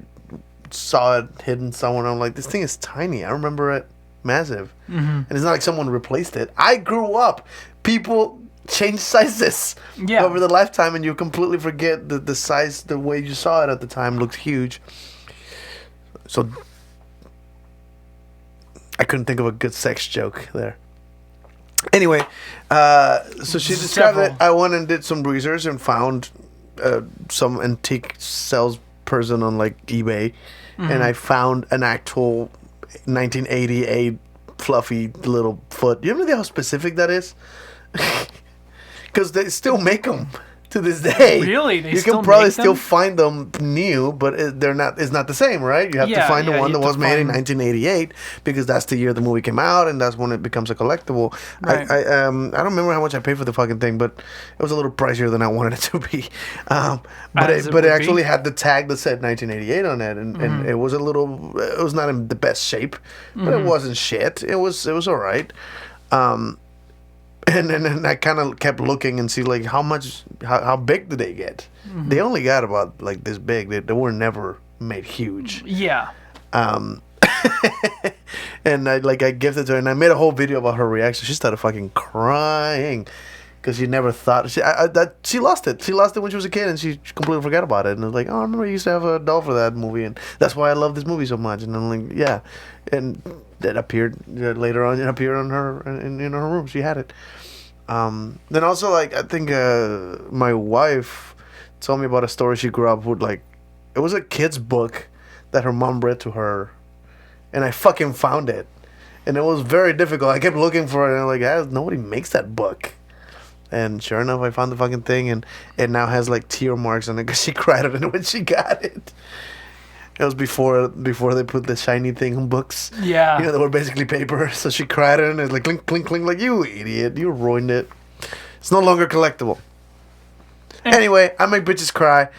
saw it hidden somewhere, and I'm like, this thing is tiny. I remember it massive. And it's not like someone replaced it. I grew up. People change sizes over the lifetime, and you completely forget the size, the way you saw it at the time looked huge. So I couldn't think of a good sex joke there. Anyway, so she described it. I went and did some research and found some antique sales person on like eBay, and I found an actual 1988 fluffy little foot. You know how specific that is? Because they still make them to this day. Really? You can probably still find them new, but they're not. It's not the same, right? You have to find the one that was made in 1988 because that's the year the movie came out, and that's when it becomes a collectible. Right. I don't remember how much I paid for the fucking thing, but it was a little pricier than I wanted it to be. But it actually had the tag that said 1988 on it, and it was a little. It was not in the best shape, but it wasn't shit. It was all right. And then I kind of kept looking and see like how big did they get? They only got about like this big. They were never made huge. Yeah. And I gifted to her, and I made a whole video about her reaction. She started fucking crying because she never thought she lost it. She lost it when she was a kid, and she completely forgot about it. And I was like, oh, I remember I used to have a doll for that movie, and that's why I love this movie so much. And I'm like, yeah, and that appeared later on. It appeared on her in her room. She had it. Then also, like, I think my wife told me about a story she grew up with. Like, it was a kid's book that her mom read to her, and I fucking found it, and it was very difficult. I kept looking for it, and I'm like, nobody makes that book. And sure enough, I found the fucking thing, and it now has like tear marks on it because she cried on it when she got it. It was before they put the shiny thing on books. Yeah. They were basically paper. So she cried on it, and it's like clink, clink, clink, like, you idiot. You ruined it. It's no longer collectible. Anyway, I make bitches cry.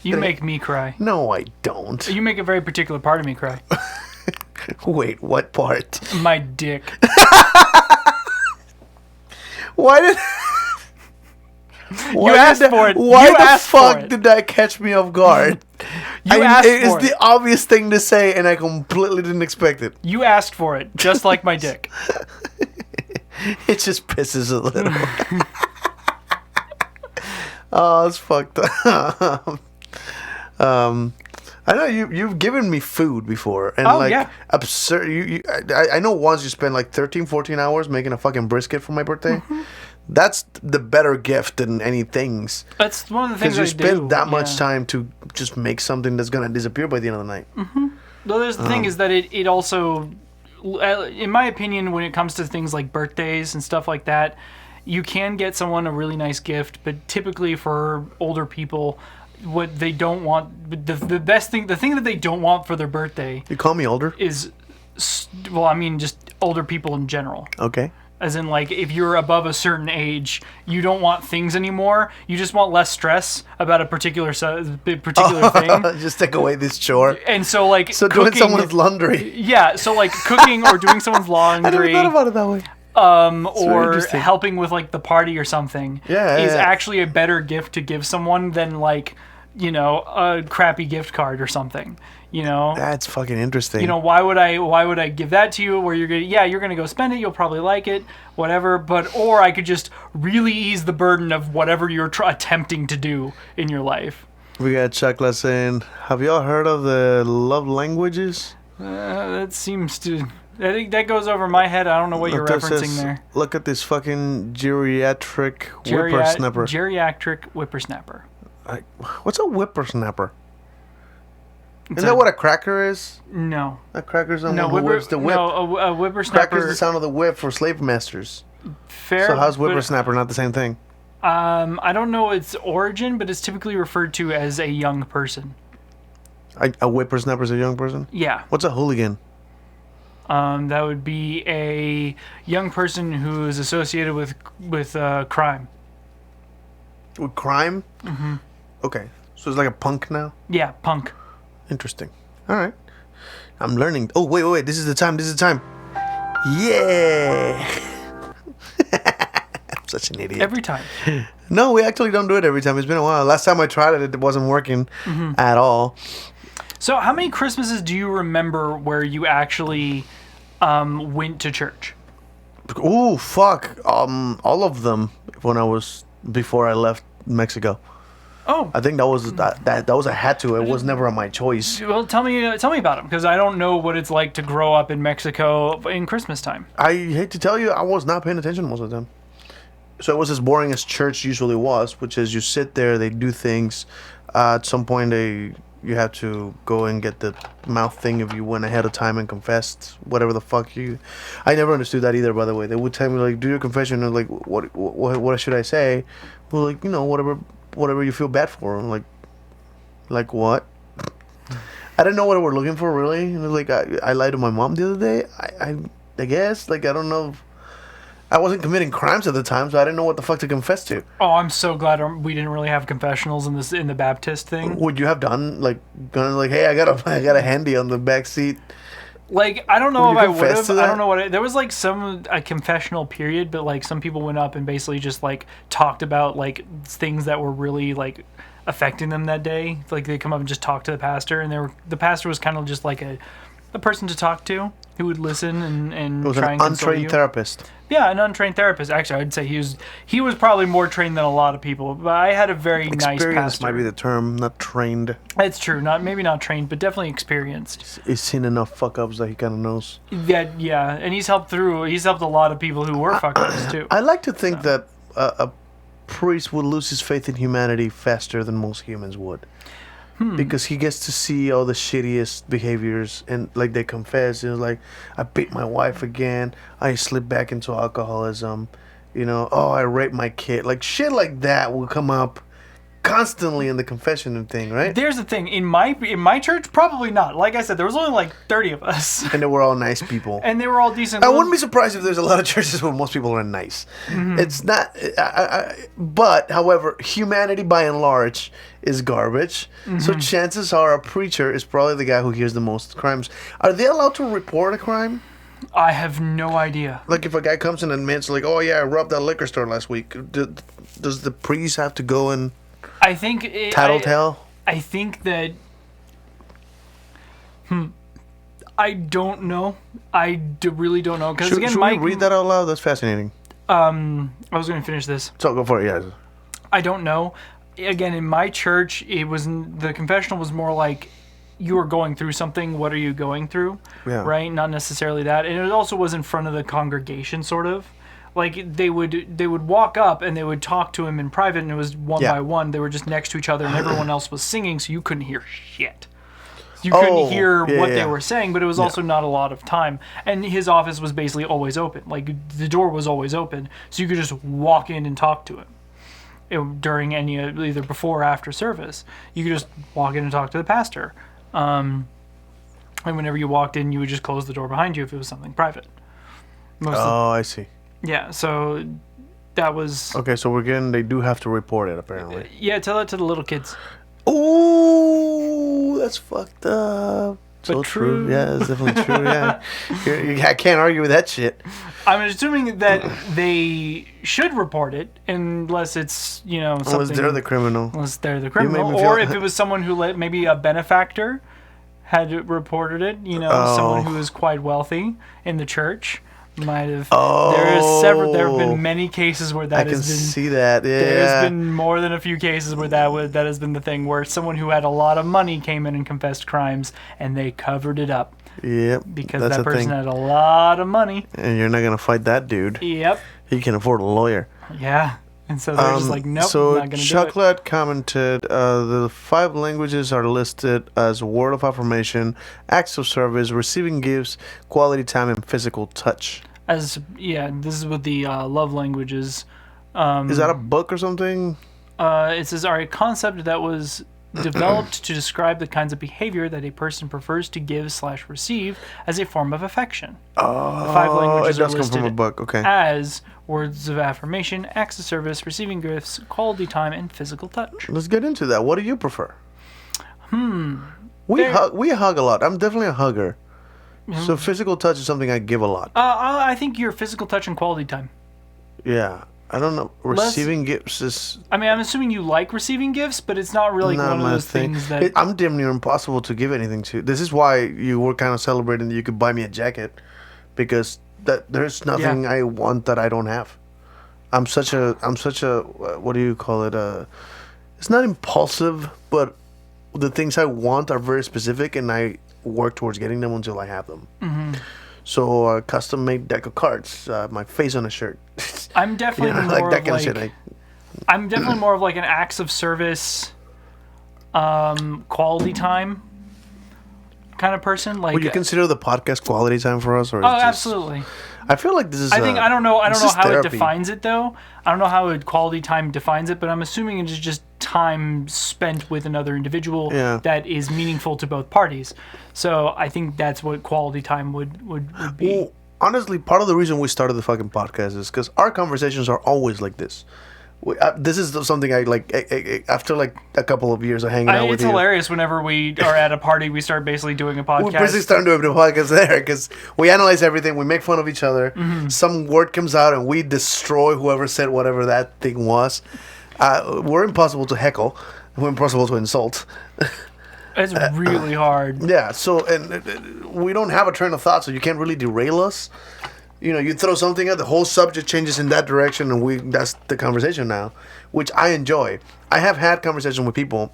You make me cry. No, I don't. You make a very particular part of me cry. Wait, what part? My dick. Why did... You asked for it. Why You the asked for fuck it. did that catch me off guard? You asked for It's it. the obvious thing to say, and I completely didn't expect it. You asked for it, just like my dick. It just pisses a little. Oh, it's fucked up. I know you've given me food before, and absurd. I know once you spent like 13, 14 hours making a fucking brisket for my birthday. That's the better gift than any things. That's one of the things Because you I do. spend that much time to just make something that's gonna disappear by the end of the night. Though there's the thing is that it also, in my opinion, when it comes to things like birthdays and stuff like that, you can get someone a really nice gift, but typically for older people, what they don't want, the best thing, the thing that they don't want for their birthday You call me older? is, well, I mean, just older people in general. Okay. As in, like, if you're above a certain age, you don't want things anymore. You just want less stress about a particular thing. Just take away this chore. And so, like, So cooking, doing someone's laundry. yeah, so like cooking or doing someone's I never laundry, thought about it that way. or interesting. helping with like the party or something, Yeah, is yeah. actually a better gift to give someone than like a crappy gift card or something. That's fucking interesting. Why would I give that to you where you're gonna go spend it, you'll probably like it, whatever, or I could just really ease the burden of whatever you're attempting to do in your life. We got Chuckla saying, have y'all heard of the love languages? That seems to... I think that goes over my head. I don't know what you're referencing there. Look at this fucking geriatric whippersnapper. Geriatric whippersnapper. What's a whippersnapper? Isn't that what a cracker is? No. A cracker's someone who whips the whip. No, a whippersnapper... Cracker's the sound of the whip for slave masters. Fair. So how's whippersnapper not the same thing? I don't know its origin, but it's typically referred to as a young person. A whippersnapper's a young person? Yeah. What's a hooligan? That would be a young person who is associated with crime. With crime? Mm-hmm. Okay. So it's like a punk now? Yeah, punk. Interesting. All right. I'm learning. Oh, wait. This is the time. Yeah. I'm such an idiot. Every time. No, we actually don't do it every time. It's been a while. Last time I tried it, it wasn't working at all. So how many Christmases do you remember where you actually went to church? Ooh, fuck. All of them before I left Mexico. Oh, I think that was a had to. It was never on my choice. well, tell me about them, because I don't know what it's like to grow up in Mexico in Christmas time. I hate to tell you, I was not paying attention most of the time. So it was as boring as church usually was, which is you sit there, they do things. At some point, you have to go and get the mouth thing if you went ahead of time and confessed whatever the fuck you. I never understood that either. By the way, they would tell me like, do your confession, and like, what should I say? Well, like, whatever you feel bad for. I'm like what? I didn't know what we were looking for really. And like I lied to my mom the other day. I guess like I don't know. I wasn't committing crimes at the time, so I didn't know what the fuck to confess to. Oh, I'm so glad we didn't really have confessionals in the Baptist thing. Would you have gone like, hey, I got a handy on the back seat? Like, I don't know if I would have. to that? I don't know what there was like a confessional period, but like some people went up and basically just like talked about like things that were really like affecting them that day. Like they come up and just talk to the pastor, and the pastor was kind of just like a person to talk to who would listen and It was try an and console untrained you. therapist. Yeah, an untrained therapist. Actually, I'd say he was probably more trained than a lot of people. But I had a very nice Experience pastor. might be the term, not trained. It's true. Maybe not trained, but definitely experienced. He's seen enough fuck ups that he kind of knows. Yeah, and he's helped a lot of people who were fuck ups too. I like to think that a priest would lose his faith in humanity faster than most humans would. Because he gets to see all the shittiest behaviors, and like they confess, it was like, I beat my wife again, I slipped back into alcoholism, I raped my kid, like shit like that will come up constantly in the confession thing, right? There's the thing, in my church, probably not. Like I said, there was only like 30 of us. And they were all nice people. And they were all decent. I wouldn't be surprised if there's a lot of churches where most people are nice. It's not, but however, humanity by and large is garbage. So chances are a preacher is probably the guy who hears the most crimes. Are they allowed to report a crime? I have no idea. Like if a guy comes and admits like, oh yeah, I robbed that liquor store last week, does the priest have to go and I think tattletale? I think that I don't know. Really don't know, because again, should we read that out loud? That's fascinating. I was going to finish this. So go for it. Yeah. I don't know. Again, in my church, the confessional was more like, you are going through something. What are you going through? Yeah. Right? Not necessarily that. And it also was in front of the congregation, sort of. Like they would walk up and they would talk to him in private, and it was one by one. They were just next to each other, and everyone else was singing, so you couldn't hear shit. You couldn't hear what they were saying, but it was also not a lot of time. And his office was basically always open. Like the door was always open, so you could just walk in and talk to him. During either before or after service, you could just walk in and talk to the pastor. And whenever you walked in, you would just close the door behind you if it was something private. I see. Yeah, so that was... Okay, so they do have to report it, apparently. Yeah, tell that to the little kids. Ooh, that's fucked up. So true. Yeah, it's definitely true. Yeah, I can't argue with that shit. I'm assuming that they should report it unless it's, something. Unless they're the criminal. Unless they're the made criminal. me feel- Or if it was someone who, maybe a benefactor had reported it, someone who was quite wealthy in the church might have. There have been many cases where that I can has been. see that. Yeah. There's been more than a few cases where that has been the thing, where someone who had a lot of money came in and confessed crimes, and they covered it up Yep. because that's that the person thing. had a lot of money. And you're not gonna fight that dude. Yep. He can afford a lawyer. Yeah. And so they're just like, nope, So not gonna do it. Chocolate commented, the 5 languages are listed as word of affirmation, acts of service, receiving gifts, quality time, and physical touch. This is with the love languages. Is that a book or something? It says are a concept that was developed to describe the kinds of behavior that a person prefers to give/receive as a form of affection. Oh, The 5 languages it does are come from a listed book. Okay. as words of affirmation, acts of service, receiving gifts, quality time, and physical touch. Let's get into that. What do you prefer? We hug a lot. I'm definitely a hugger. So physical touch is something I give a lot. I think your physical touch and quality time. Yeah. I don't know. Receiving gifts is I mean, I'm assuming you like receiving gifts, but it's not really not one of my those thing. things that. I'm damn near impossible to give anything to. This is why you were kind of celebrating that you could buy me a jacket, because there's nothing I want that I don't have. I'm such a what do you call it? It's not impulsive, but the things I want are very specific, and I work towards getting them until I have them. Mm-hmm. So custom made deck of cards, my face on a shirt. I'm definitely more like that of kind of shit. I'm definitely more of like an acts of service, quality time kind of person. Like, Would you consider the podcast quality time for us, or? Is just, absolutely. I feel like this is. I don't know this how is therapy. it defines it though. I don't know how quality time defines it, but I'm assuming it is just time spent with another individual that is meaningful to both parties. So I think that's what quality time would be. Well, honestly, part of the reason we started the fucking podcast is because our conversations are always like this. This is something I like. After like a couple of years of hanging out with it's you, hilarious. Whenever we are at a party, we start basically doing a podcast. we're basically starting to do a podcast there because we analyze everything. We make fun of each other. Mm-hmm. Some word comes out and we destroy whoever said whatever that thing was. We're impossible to heckle. We're impossible to insult. It's really hard. Yeah. So and we don't have a train of thought, so you can't really derail us. You know, you throw something out, the whole subject changes in that direction, and that's the conversation now, which I enjoy. I have had conversations with people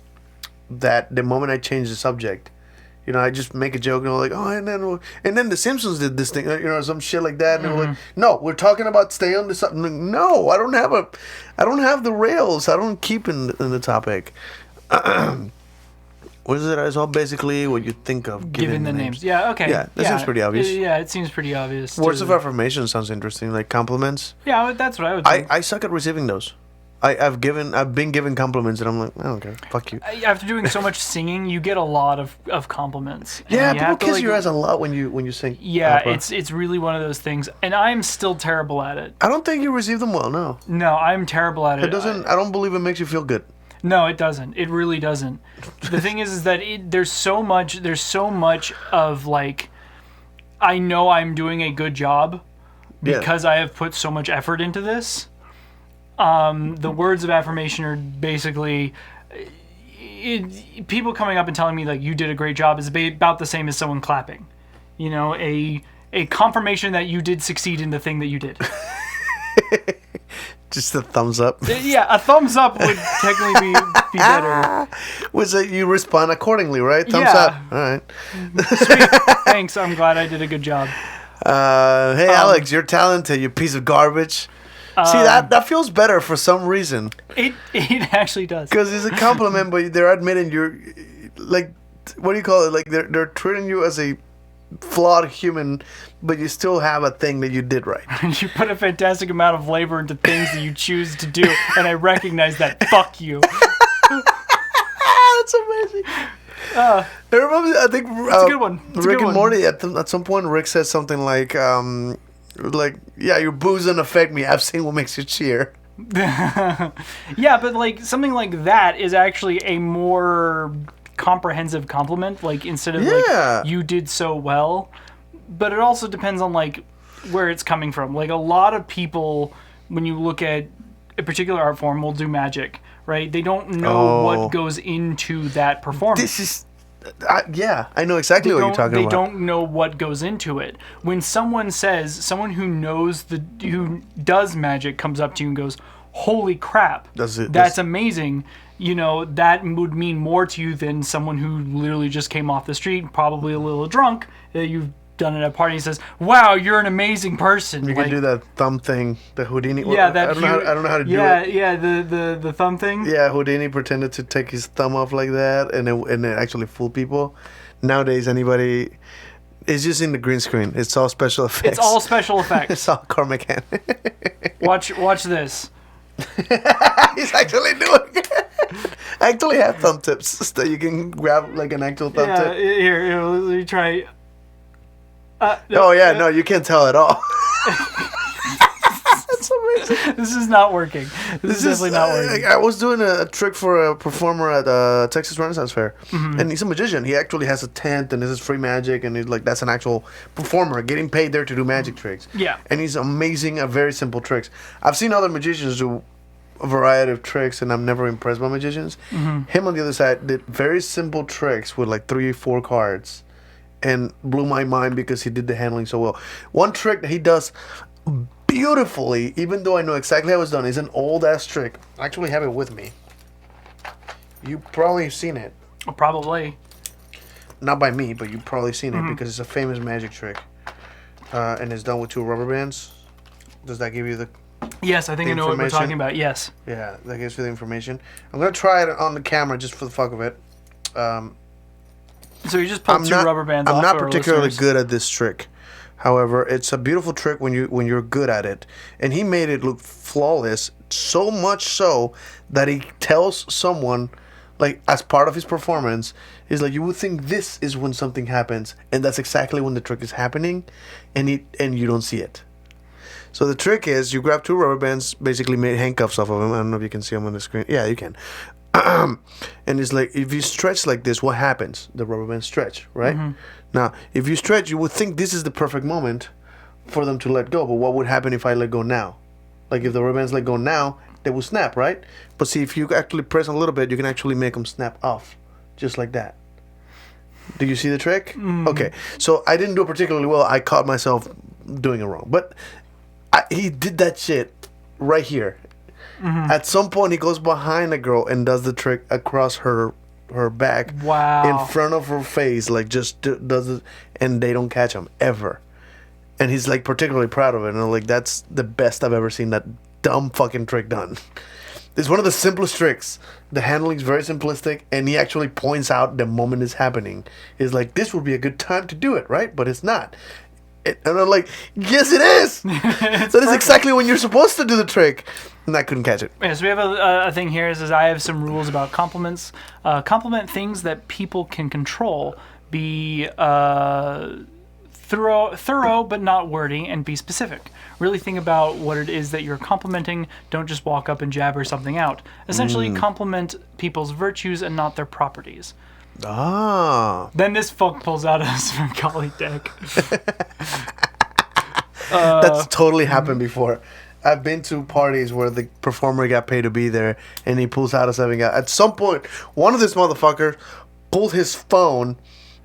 that the moment I change the subject, you know, I just make a joke and I'm like, oh, and then the Simpsons did this thing, you know, some shit like that, and they're like, no, we're talking about stay on the subject. Like, no, I don't have the rails. I don't keep in the topic. What is it? It's all basically what you think of Given the names. Yeah, okay. Yeah, that seems pretty obvious. Yeah, it seems pretty obvious. Words of affirmation sounds interesting, like compliments. Yeah, that's what I would do. I suck at receiving those. I've been given compliments and I'm like, I don't care. Fuck you. After doing so much singing, you get a lot of compliments. Yeah, And you people have to, kiss your ass a lot when you sing. Yeah, opera. it's really one of those things, and I'm still terrible at it. I don't think you receive them well. No, No, I'm terrible at it. it doesn't. I don't believe it makes you feel good. No, it doesn't. It really doesn't. The thing is that there's so much of like, I know I'm doing a good job because I have put so much effort into this. The words of affirmation are basically people coming up and telling me like you did a great job is about the same as someone clapping. You know, a confirmation that you did succeed in the thing that you did. Just a thumbs up. Yeah, a thumbs up would technically be better. Was it you respond accordingly, right? Thumbs Yeah. up. All right. Sweet. Thanks. I'm glad I did a good job. Hey Alex, you're talented. You piece of garbage. See that feels better for some reason. It actually does. Because it's a compliment, but they're admitting you're like, what do you call it? Like they're treating you as a flawed human, but you still have a thing that you did right. You put a fantastic amount of labor into things that you choose to do, and I recognize that. Fuck you. That's amazing. I remember. I think It's a good one. It's a Rick good and one. Morty. At some point, Rick said something like, yeah, your booze doesn't affect me. I've seen what makes you cheer. Yeah, but like something like that is actually a more comprehensive compliment, like instead of Yeah. like you did so well. But it also depends on like where it's coming from. Like a lot of people, when you look at a particular art form, will do magic, right? They don't know what goes into that performance. This is, I know exactly what you're talking They about. don't know what goes into it. When someone who does magic comes up to you and goes, "Holy crap, that's amazing," you know, that would mean more to you than someone who literally just came off the street, probably a little drunk, that you've done at a party, and says, "Wow, you're an amazing person." You like, can do that thumb thing, the Houdini. Yeah, I don't know how to do it. Yeah, the thumb thing. Yeah, Houdini pretended to take his thumb off like that, and it actually fooled people. Nowadays, anybody, it's just in the green screen. It's all special effects. It's all special effects. It's all car mechanic. Watch this. He's actually doing it. I actually have thumb tips that you can grab like an actual thumb Yeah, tip. here, let me try. Oh yeah, no, you can't tell at all. That's amazing. This is not working. This is definitely not working. I was doing a trick for a performer at Texas Renaissance Fair, Mm-hmm. and he's a magician. He actually has a tent, and this is free magic, and he's like, that's an actual performer getting paid there to do magic tricks. Yeah. And he's amazing at very simple tricks. I've seen other magicians do a variety of tricks, and I'm never impressed by magicians. Mm-hmm. Him on the other side did very simple tricks with like 3 or 4 cards, and blew my mind because he did the handling so well. One trick that he does beautifully, even though I know exactly how it's done, is an old ass trick. I actually have it with me. You probably have seen it. Probably. Not by me, but you've probably seen Mm-hmm. it because it's a famous magic trick. And it's done with 2 rubber bands. Does that give you the... Yes, I think I know what we're information? talking about. Yes. Yeah, that gives you the information. I'm going to try it on the camera just for the fuck of it. So you just pulled 2 rubber bands off. I'm not for our particularly listeners. good at this trick. However, it's a beautiful trick when you're good at it. And he made it look flawless, so much so that he tells someone, like as part of his performance, he's like, you would think this is when something happens, and that's exactly when the trick is happening, and you don't see it. So the trick is you grab 2 rubber bands, basically made handcuffs off of them. I don't know if you can see them on the screen. Yeah, you can. And it's like, if you stretch like this, what happens? The rubber bands stretch, right? Mm-hmm. Now, if you stretch, you would think this is the perfect moment for them to let go. But what would happen if I let go now? Like if the rubber bands let go now, they will snap, right? But see, if you actually press a little bit, you can actually make them snap off, just like that. Do you see the trick? Okay, so I didn't do it particularly well. I caught myself doing it wrong. But he did that shit right here. Mm-hmm. At some point, he goes behind the girl and does the trick across her back, Wow. in front of her face, like just does it, and they don't catch him ever. And he's like particularly proud of it, and I'm like, that's the best I've ever seen that dumb fucking trick done. It's one of the simplest tricks. The handling's very simplistic, and he actually points out the moment it's happening. He's like, this would be a good time to do it, right? But it's not. And I'm like, yes, it is. That is exactly when you're supposed to do the trick. And I couldn't catch it. Yeah, so we have a thing here. It says, I have some rules about compliments. Compliment things that people can control. Be thorough but not wordy, and be specific. Really think about what it is that you're complimenting. Don't just walk up and jabber something out. Essentially, compliment people's virtues and not their properties. Ah. Then this fuck pulls out a Svengali deck. That's totally happened before. I've been to parties where the performer got paid to be there, and he pulls out a 7 guy. At some point, one of this motherfuckers pulled his phone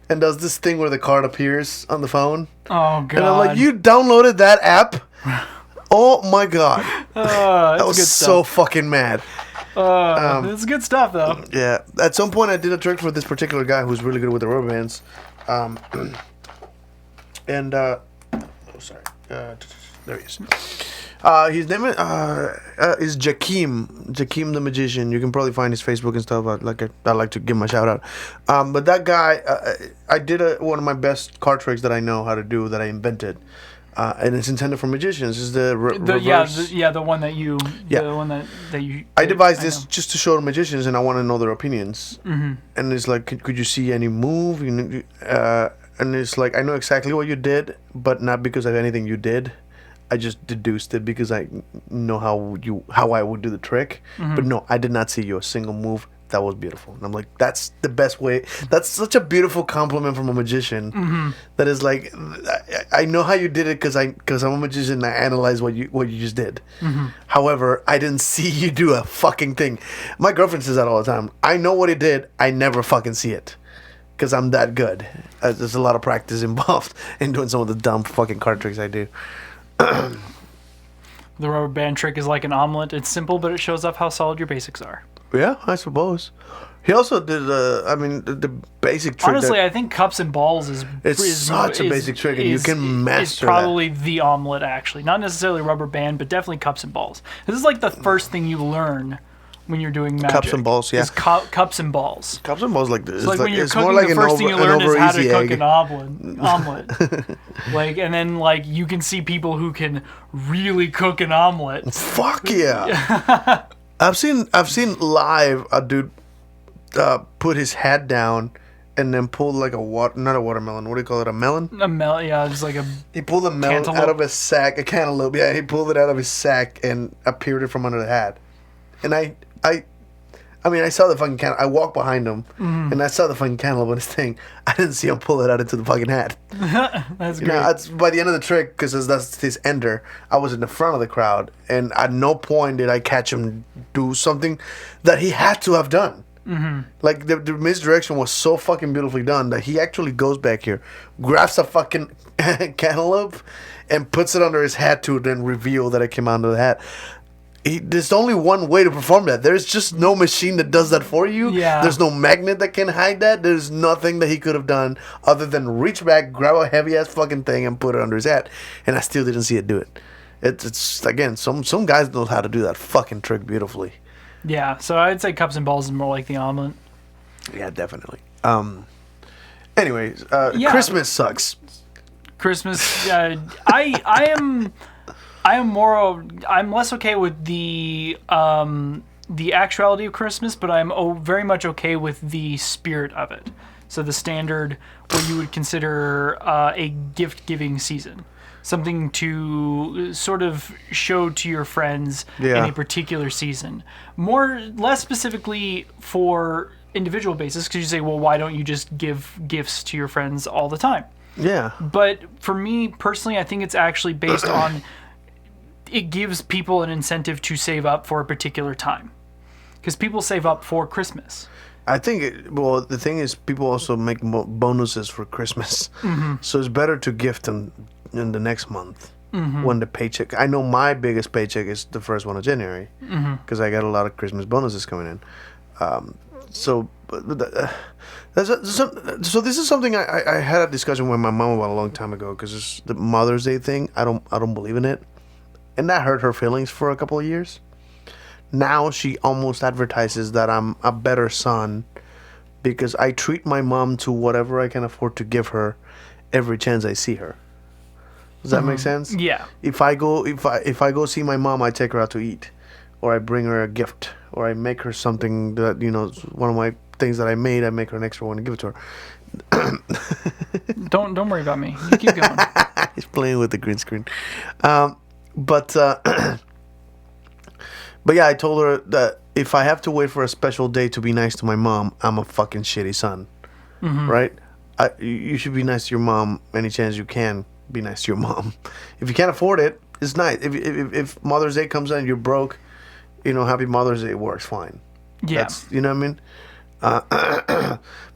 and does this thing where the card appears on the phone. Oh, God. And I'm like, you downloaded that app? Oh, my God. I was good so fucking mad. It's good stuff, though. Yeah. At some point, I did a trick for this particular guy who's really good with the rubber bands. Oh, sorry. There he is. His name is Jakeem the Magician. You can probably find his Facebook and stuff. I'd like to give him a shout out. But that guy, I did one of my best card tricks that I know how to do, that I invented. And it's intended for magicians. Is the reverse. The one that you. Yeah. The one that you. I devised this just to show the magicians, and I want to know their opinions. Mm-hmm. And it's like, could you see any move? And it's like, I know exactly what you did, but not because of anything you did. I just deduced it because I know how I would do the trick. Mm-hmm. But no, I did not see you a single move that was beautiful. And I'm like, that's the best way. That's such a beautiful compliment from a magician. That is like, I know how you did it because I'm a magician. And I analyze what you just did. However, I didn't see you do a fucking thing. My girlfriend says that all the time. I know what he did. I never fucking see it. Because I'm that good. There's a lot of practice involved in doing some of the dumb fucking card tricks I do. The rubber band trick is like an omelet. It's simple, but it shows off how solid your basics are. Yeah, I suppose. He also did, the basic trick. Honestly, I think cups and balls is such a basic trick, and you can master It's probably the omelet, actually. Not necessarily rubber band, but definitely cups and balls. This is like the first thing you learn when you're doing magic. Cups and balls, yeah. Is cups and balls. Cups and balls like this. So like when you're it's cooking, more like the first thing you learn is how to cook egg. an omelet. Like, and then like you can see people who can really cook an omelet. Fuck yeah! I've seen live a dude put his hat down and then pulled like not a watermelon. What do you call it? A melon? Yeah, it's like a. He pulled a melon Cantaloupe? out of his sack. A cantaloupe. Yeah, he pulled it out of his sack and appeared it from under the hat. And I mean, I saw the fucking cantaloupe. I walked behind him, and I saw the fucking cantaloupe on his thing. I didn't see him pull it out into the fucking hat. That's You great. know, by the end of the trick, because that's his ender, I was in the front of the crowd, and at no point did I catch him do something that he had to have done. Like, the misdirection was so fucking beautifully done that he actually goes back here, grabs a fucking cantaloupe, and puts it under his hat to then reveal that it came out of the hat. There's only one way to perform that. There's just no machine that does that for you. Yeah. There's no magnet that can hide that. There's nothing that he could have done other than reach back, grab a heavy ass fucking thing, and put it under his hat. And I still didn't see it do it. It's again, some guys know how to do that fucking trick beautifully. Yeah, so I'd say cups and balls is more like the omelet. Yeah, definitely. Anyways, Yeah. Christmas sucks. Christmas. I'm less okay with the actuality of Christmas, but I'm very much okay with the spirit of it. So the standard, what you would consider a gift-giving season, something to sort of show to your friends in a particular season. Less specifically for individual basis, because you say, well, why don't you just give gifts to your friends all the time? Yeah. But for me personally, I think it's actually based on it gives people an incentive to save up for a particular time, because people save up for Christmas. I think, the thing is, people also make bonuses for Christmas. So it's better to gift them in the next month when the paycheck. I know my biggest paycheck is the first one of January because I got a lot of Christmas bonuses coming in. So this is something I had a discussion with my mom about a long time ago, because the Mother's Day thing. I don't believe in it, and that hurt her feelings for a couple of years. Now she almost advertises that I'm a better son because I treat my mom to whatever I can afford to give her every chance I see her. Does that make sense? Yeah. If I go see my mom, I take her out to eat, or I bring her a gift, or I make her something that, one of my things that I made. I make her an extra one and give it to her. Don't worry about me. You keep going. He's playing with the green screen. But yeah, I told her that if I have to wait for a special day to be nice to my mom, I'm a fucking shitty son. Right? You should be nice to your mom any chance you can. Be nice to your mom. If you can't afford it, it's nice. If Mother's Day comes out and you're broke, Happy Mother's Day works fine. Yeah. You know what I mean?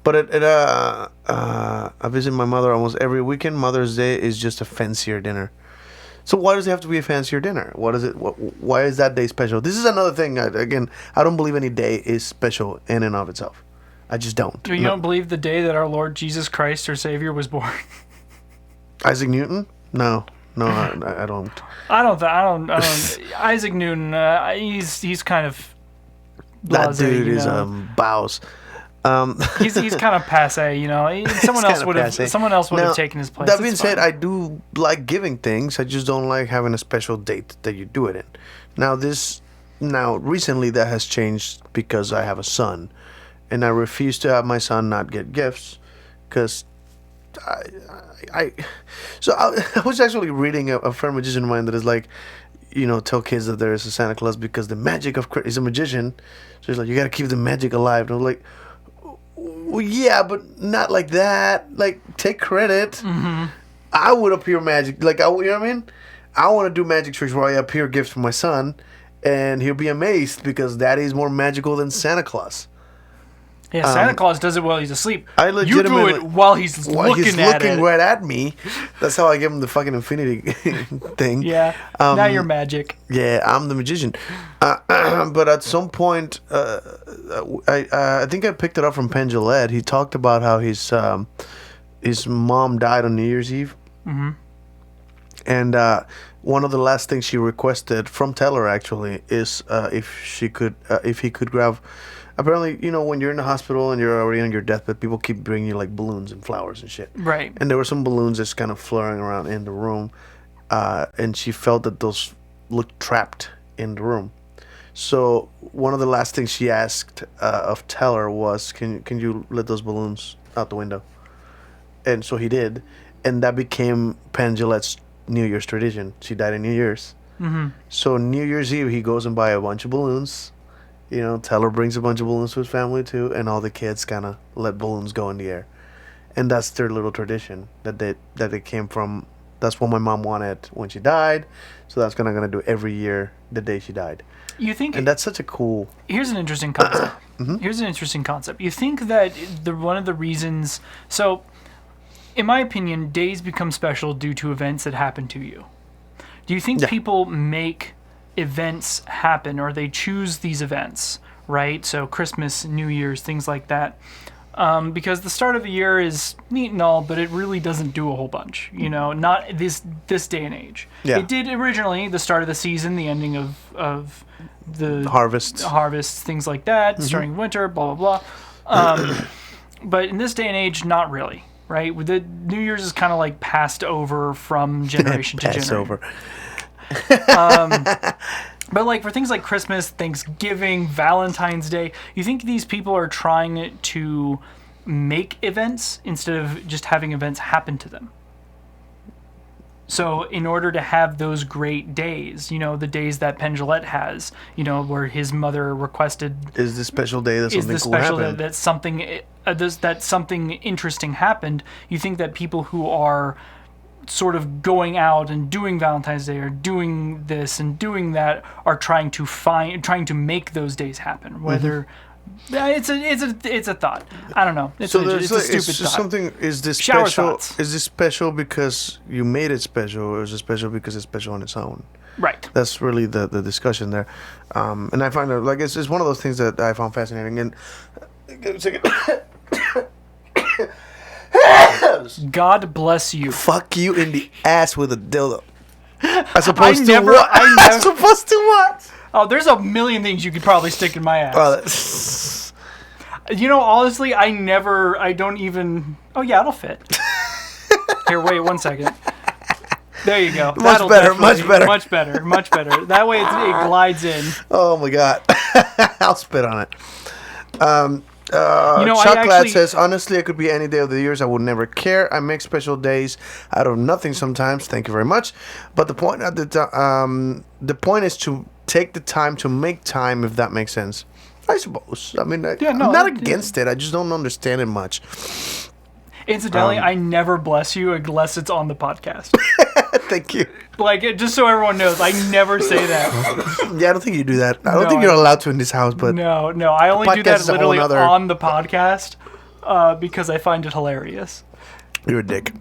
But I visit my mother almost every weekend. Mother's Day is just a fancier dinner. So why does it have to be a fancier dinner? Why is that day special? This is another thing. Again, I don't believe any day is special in and of itself. I just don't. You don't believe the day that our Lord Jesus Christ, our Savior, was born? Isaac Newton? No, I don't. I don't. Isaac Newton. He's kind of That blasé, dude is bows. He's kind of passe, Someone else would have taken his place. That being It's said, fine. I do like giving things. I just don't like having a special date that you do it in. Now recently that has changed because I have a son, and I refuse to have my son not get gifts, because I was actually reading a friend magician of mine that is like, tell kids that there is a Santa Claus because the magic of he's a magician. So he's like, you got to keep the magic alive. And I'm like, well, yeah, but not like that. Like, take credit. Mm-hmm. I would appear magic. Like, you know what I mean? I want to do magic tricks where I appear gifts for my son, and he'll be amazed because Daddy is more magical than Santa Claus. Yeah, Santa Claus does it while he's asleep. I You legitimately do it while he's looking at it. right at me. That's how I give him the fucking infinity thing. Yeah, now you're magic. Yeah, I'm the magician. But at some point, I think I picked it up from Penn Jillette. He talked about how his mom died on New Year's Eve. Mm-hmm. And one of the last things she requested from Teller actually is if he could grab. Apparently, when you're in the hospital and you're already on your deathbed, people keep bringing you like balloons and flowers and shit. Right. And there were some balloons just kind of flurrying around in the room, and she felt that those looked trapped in the room. So one of the last things she asked of Teller was, "Can you let those balloons out the window?" And so he did, and that became Penn Jillette's New Year's tradition. She died on New Year's. Mm-hmm. So New Year's Eve, he goes and buy a bunch of balloons. Teller brings a bunch of balloons to his family too, and all the kids kind of let balloons go in the air, and that's their little tradition that it came from. That's what my mom wanted when she died, so that's what I'm gonna do every year the day she died. You think? And that's such a cool. Here's an interesting concept. Mm-hmm. Here's an interesting concept. You think that one of the reasons? So, in my opinion, days become special due to events that happen to you. Do you think people make events happen, or they choose these events, right? So Christmas, New Year's, things like that, because the start of the year is neat and all, but it really doesn't do a whole bunch, not this day and age. It did originally, the start of the season, the ending of the harvests, things like that, starting winter, blah blah blah. But in this day and age, not really, right? The New Year's is kind of like passed over from generation to generation. Over. But like for things like Christmas, Thanksgiving, Valentine's Day, you think these people are trying to make events instead of just having events happen to them? So in order to have those great days, the days that Penn Jillette has, where his mother requested, is this special day that something cool happened? That something interesting happened. You think that people who are sort of going out and doing Valentine's Day or doing this and doing that are trying to make those days happen. Whether it's a thought. I don't know. It's a stupid thought. Something. Is this Shower special? thoughts. Is this special because you made it special, or is it special because it's special on its own? Right. That's really the discussion there, and I find it it's one of those things that I found fascinating. And give me a second. God bless you. Fuck you in the ass with a dildo. As opposed to never- what? I never- As opposed to what? Oh, there's a million things you could probably stick in my ass. Honestly, I don't even. Oh yeah, it'll fit. Here, wait 1 second. There you go. Much better. That way it glides in. Oh my god. I'll spit on it. Chuck Ladd says, honestly, it could be any day of the years. I would never care. I make special days out of nothing sometimes. Thank you very much. But the point is to take the time to make time, if that makes sense. I suppose. I mean, I'm not against it. I just don't understand it much. Incidentally, I never bless you unless it's on the podcast. Thank you. Just so everyone knows, I never say that. Yeah, I don't think you do that. I don't think you're allowed to in this house, but... No, I only do that literally on the podcast because I find it hilarious. You're a dick.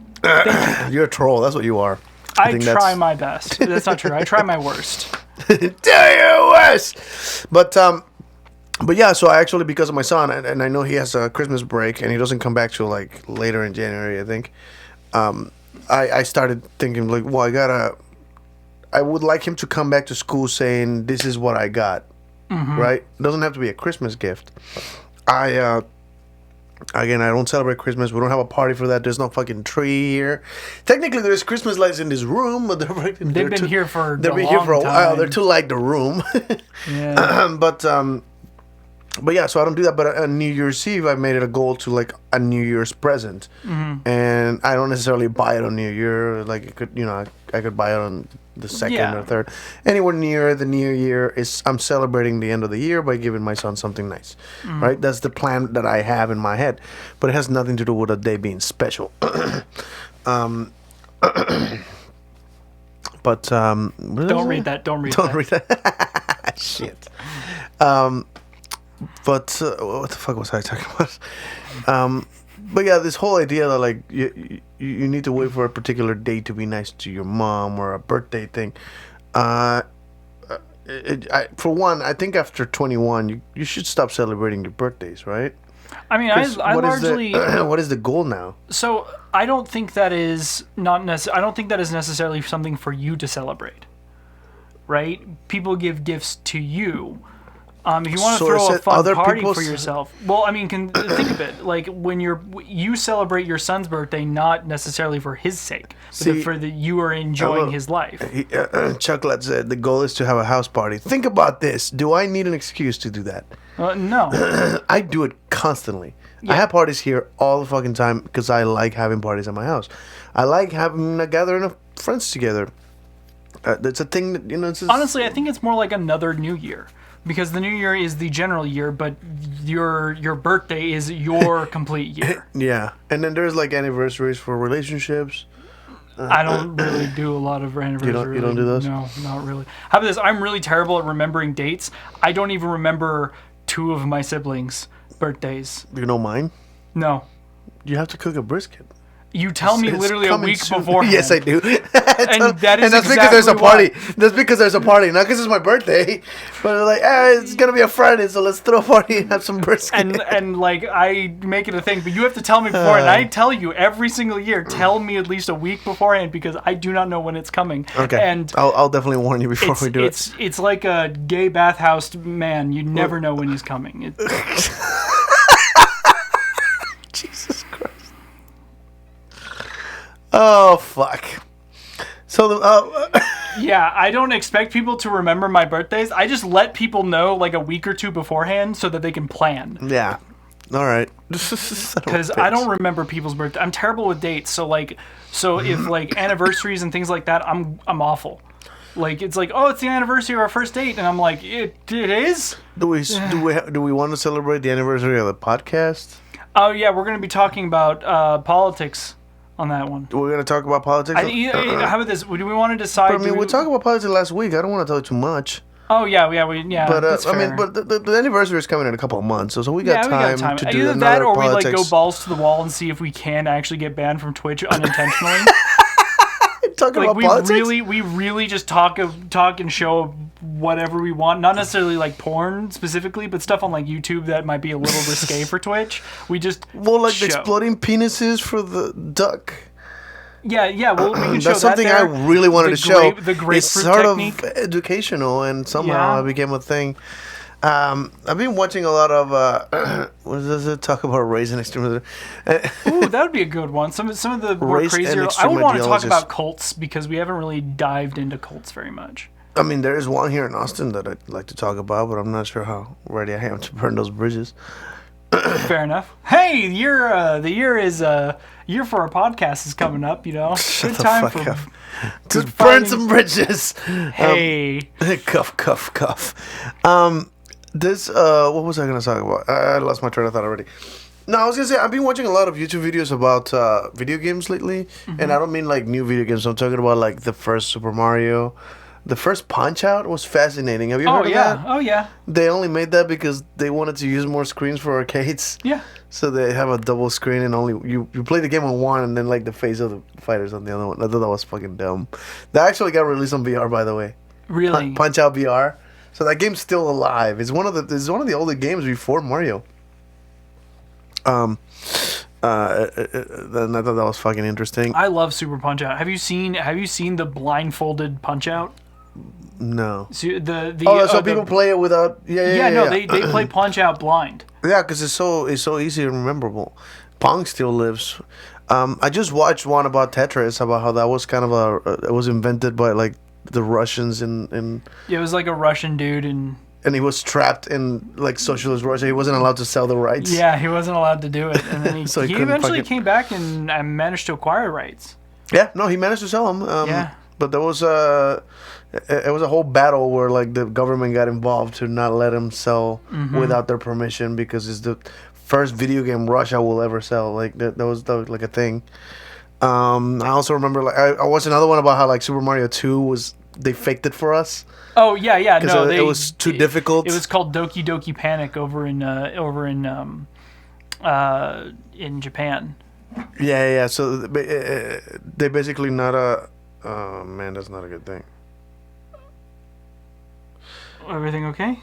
You're a troll. That's what you are. I try my best. That's not true. I try my worst. Do your worst! But yeah, so I actually, because of my son, and I know he has a Christmas break, and he doesn't come back till later in January, I think. I started thinking I would like him to come back to school saying, this is what I got, right? It doesn't have to be a Christmas gift. Again, I don't celebrate Christmas. We don't have a party for that. There's no fucking tree here. Technically, there's Christmas lights in this room, but they've been here for a while. They're too like the room. Yeah. but yeah, so I don't do that. But on New Year's Eve, I made it a goal to like a New Year's present, and I don't necessarily buy it on New Year. Like it could, I could buy it on the second Yeah. or third, anywhere near the New Year. I'm celebrating the end of the year by giving my son something nice, right? That's the plan that I have in my head, but it has nothing to do with a day being special. But Don't read that. Don't read Don't that. read that. Shit. But what the fuck was I talking about? But yeah, this whole idea that like you need to wait for a particular date to be nice to your mom or a birthday thing. For one, I think after 21, you should stop celebrating your birthdays, right? I mean, 'Cause I what is largely. what is the goal now? So I don't think that is I don't think that is necessarily something for you to celebrate, right? People give gifts to you. If you want to So throw is a it fun other party for people's- yourself, well, I mean, think of it like when you celebrate your son's birthday, not necessarily for his sake, but See, for that you are enjoying will- his life. Chucklet said the goal is to have a house party. Think about this. Do I need an excuse to do that? No, I do it constantly. I have parties here all the fucking time because I like having parties at my house. I like having a gathering of friends together. It's a thing that It's just, honestly, I think it's more like another New Year. Because the New Year is the general year, but your birthday is your complete year. yeah. And then there's like anniversaries for relationships. I don't really do a lot of anniversaries. You don't do those? No, not really. How about this? I'm really terrible at remembering dates. I don't even remember 2 of my siblings' birthdays. You know mine. No. You have to cook a brisket. You tell me It's literally a coming week soon. beforehand. Yes, I do. And that is that's because there's a exactly party. That's because there's a party, not because it's my birthday. But like, it's gonna be a Friday, so let's throw a party and have some brisket. And like I make it a thing, but you have to tell me before, and I tell you every single year. Tell me at least a week beforehand because I do not know when it's coming. Okay. And I'll definitely warn you before we do it. it's like a gay bathhouse man. You never know when he's coming. Jesus Christ. Oh fuck. So the Yeah, I don't expect people to remember my birthdays. I just let people know like a week or 2 beforehand so that they can plan. yeah. All right. Because I don't remember people's birthdays. I'm terrible with dates. So if like anniversaries and things like that, I'm awful. Like it's like, oh, it's the anniversary of our first date, and I'm like, it is. Do we want to celebrate the anniversary of the podcast? Oh yeah, we're gonna be talking about politics on that one. We're gonna talk about politics. How about this? Do we want to decide? I mean, we talked about politics last week. I don't want to tell you too much. Oh yeah. But that's I fair. mean, but the anniversry is coming in a couple of months, so we got, we got time to do Either another that, or we politics. like go balls to the wall and see if we can actually get banned from Twitch unintentionally. Talking Like about politics. we really just talk and show whatever we want. Not necessarily like porn specifically, but stuff on like YouTube that might be a little risque for Twitch. We just Well, like the show. exploding penises for the duck. Yeah. Well, we can show That's something that I there. really wanted to show. The grapefruit It's sort technique. of educational, and somehow Yeah. it became a thing. I've been watching a lot of what does it talk about race and extremism? Ooh, that would be a good one. Some of the more Race and crazier. I extreme would want to talk ideologies. about cults because we haven't really dived into cults very much. I mean, there is one here in Austin that I'd like to talk about, but I'm not sure how ready I am to burn those bridges. Fair enough. Hey, the year for our podcast is coming up. You know, good the time fuck for. up. To burn fighting. some bridges. Hey, Cuff, cuff, cuff. This what was I gonna talk about? I lost my train of thought already. No, I was gonna say I've been watching a lot of YouTube videos about video games lately, and I don't mean like new video games. I'm talking about like the first Super Mario. The first Punch Out was fascinating. Have you heard of that? Oh yeah. They only made that because they wanted to use more screens for arcades. Yeah. So they have a double screen and only you play the game on one and then like the face of the fighters on the other one. I thought that was fucking dumb. That actually got released on VR, by the way. Really. Punch Out VR. So that game's still alive. It's one of the older games before Mario. And I thought that was fucking interesting. I love Super Punch Out. Have you seen the blindfolded Punch Out? No. So the So people play it without. Yeah. They play Punch Out blind. Yeah, because it's so easy and memorable. Pong still lives. I just watched one about Tetris, about how that was kind of it was invented by like the Russians in It was like a Russian dude, and and he was trapped in like socialist Russia. He wasn't allowed to sell the rights. Yeah, he wasn't allowed to do it, and then he, So he he couldn't eventually fucking- came back and managed to acquire rights. Yeah, no, he managed to sell them. Yeah. But there was it was a whole battle where like the government got involved to not let him sell without their permission, because it's the first video game Russia will ever sell. Like that was like a thing. I also remember like I watched another one about how like Super Mario 2 was, they faked it for us. Oh yeah, 'Cause no, it was too difficult. It was called Doki Doki Panic over in Japan. Yeah. So they basically not a. Oh man, that's not a good thing. Everything okay?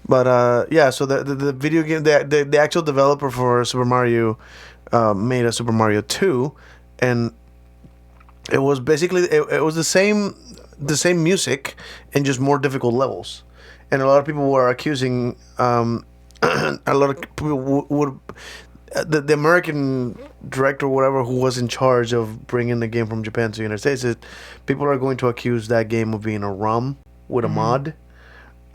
But yeah, so the video game, the actual developer for Super Mario made a Super Mario 2, and it was basically it was the same music and just more difficult levels. And a lot of people were accusing a lot of people would the American director or whatever who was in charge of bringing the game from Japan to the United States said people are going to accuse that game of being a ROM with a mod,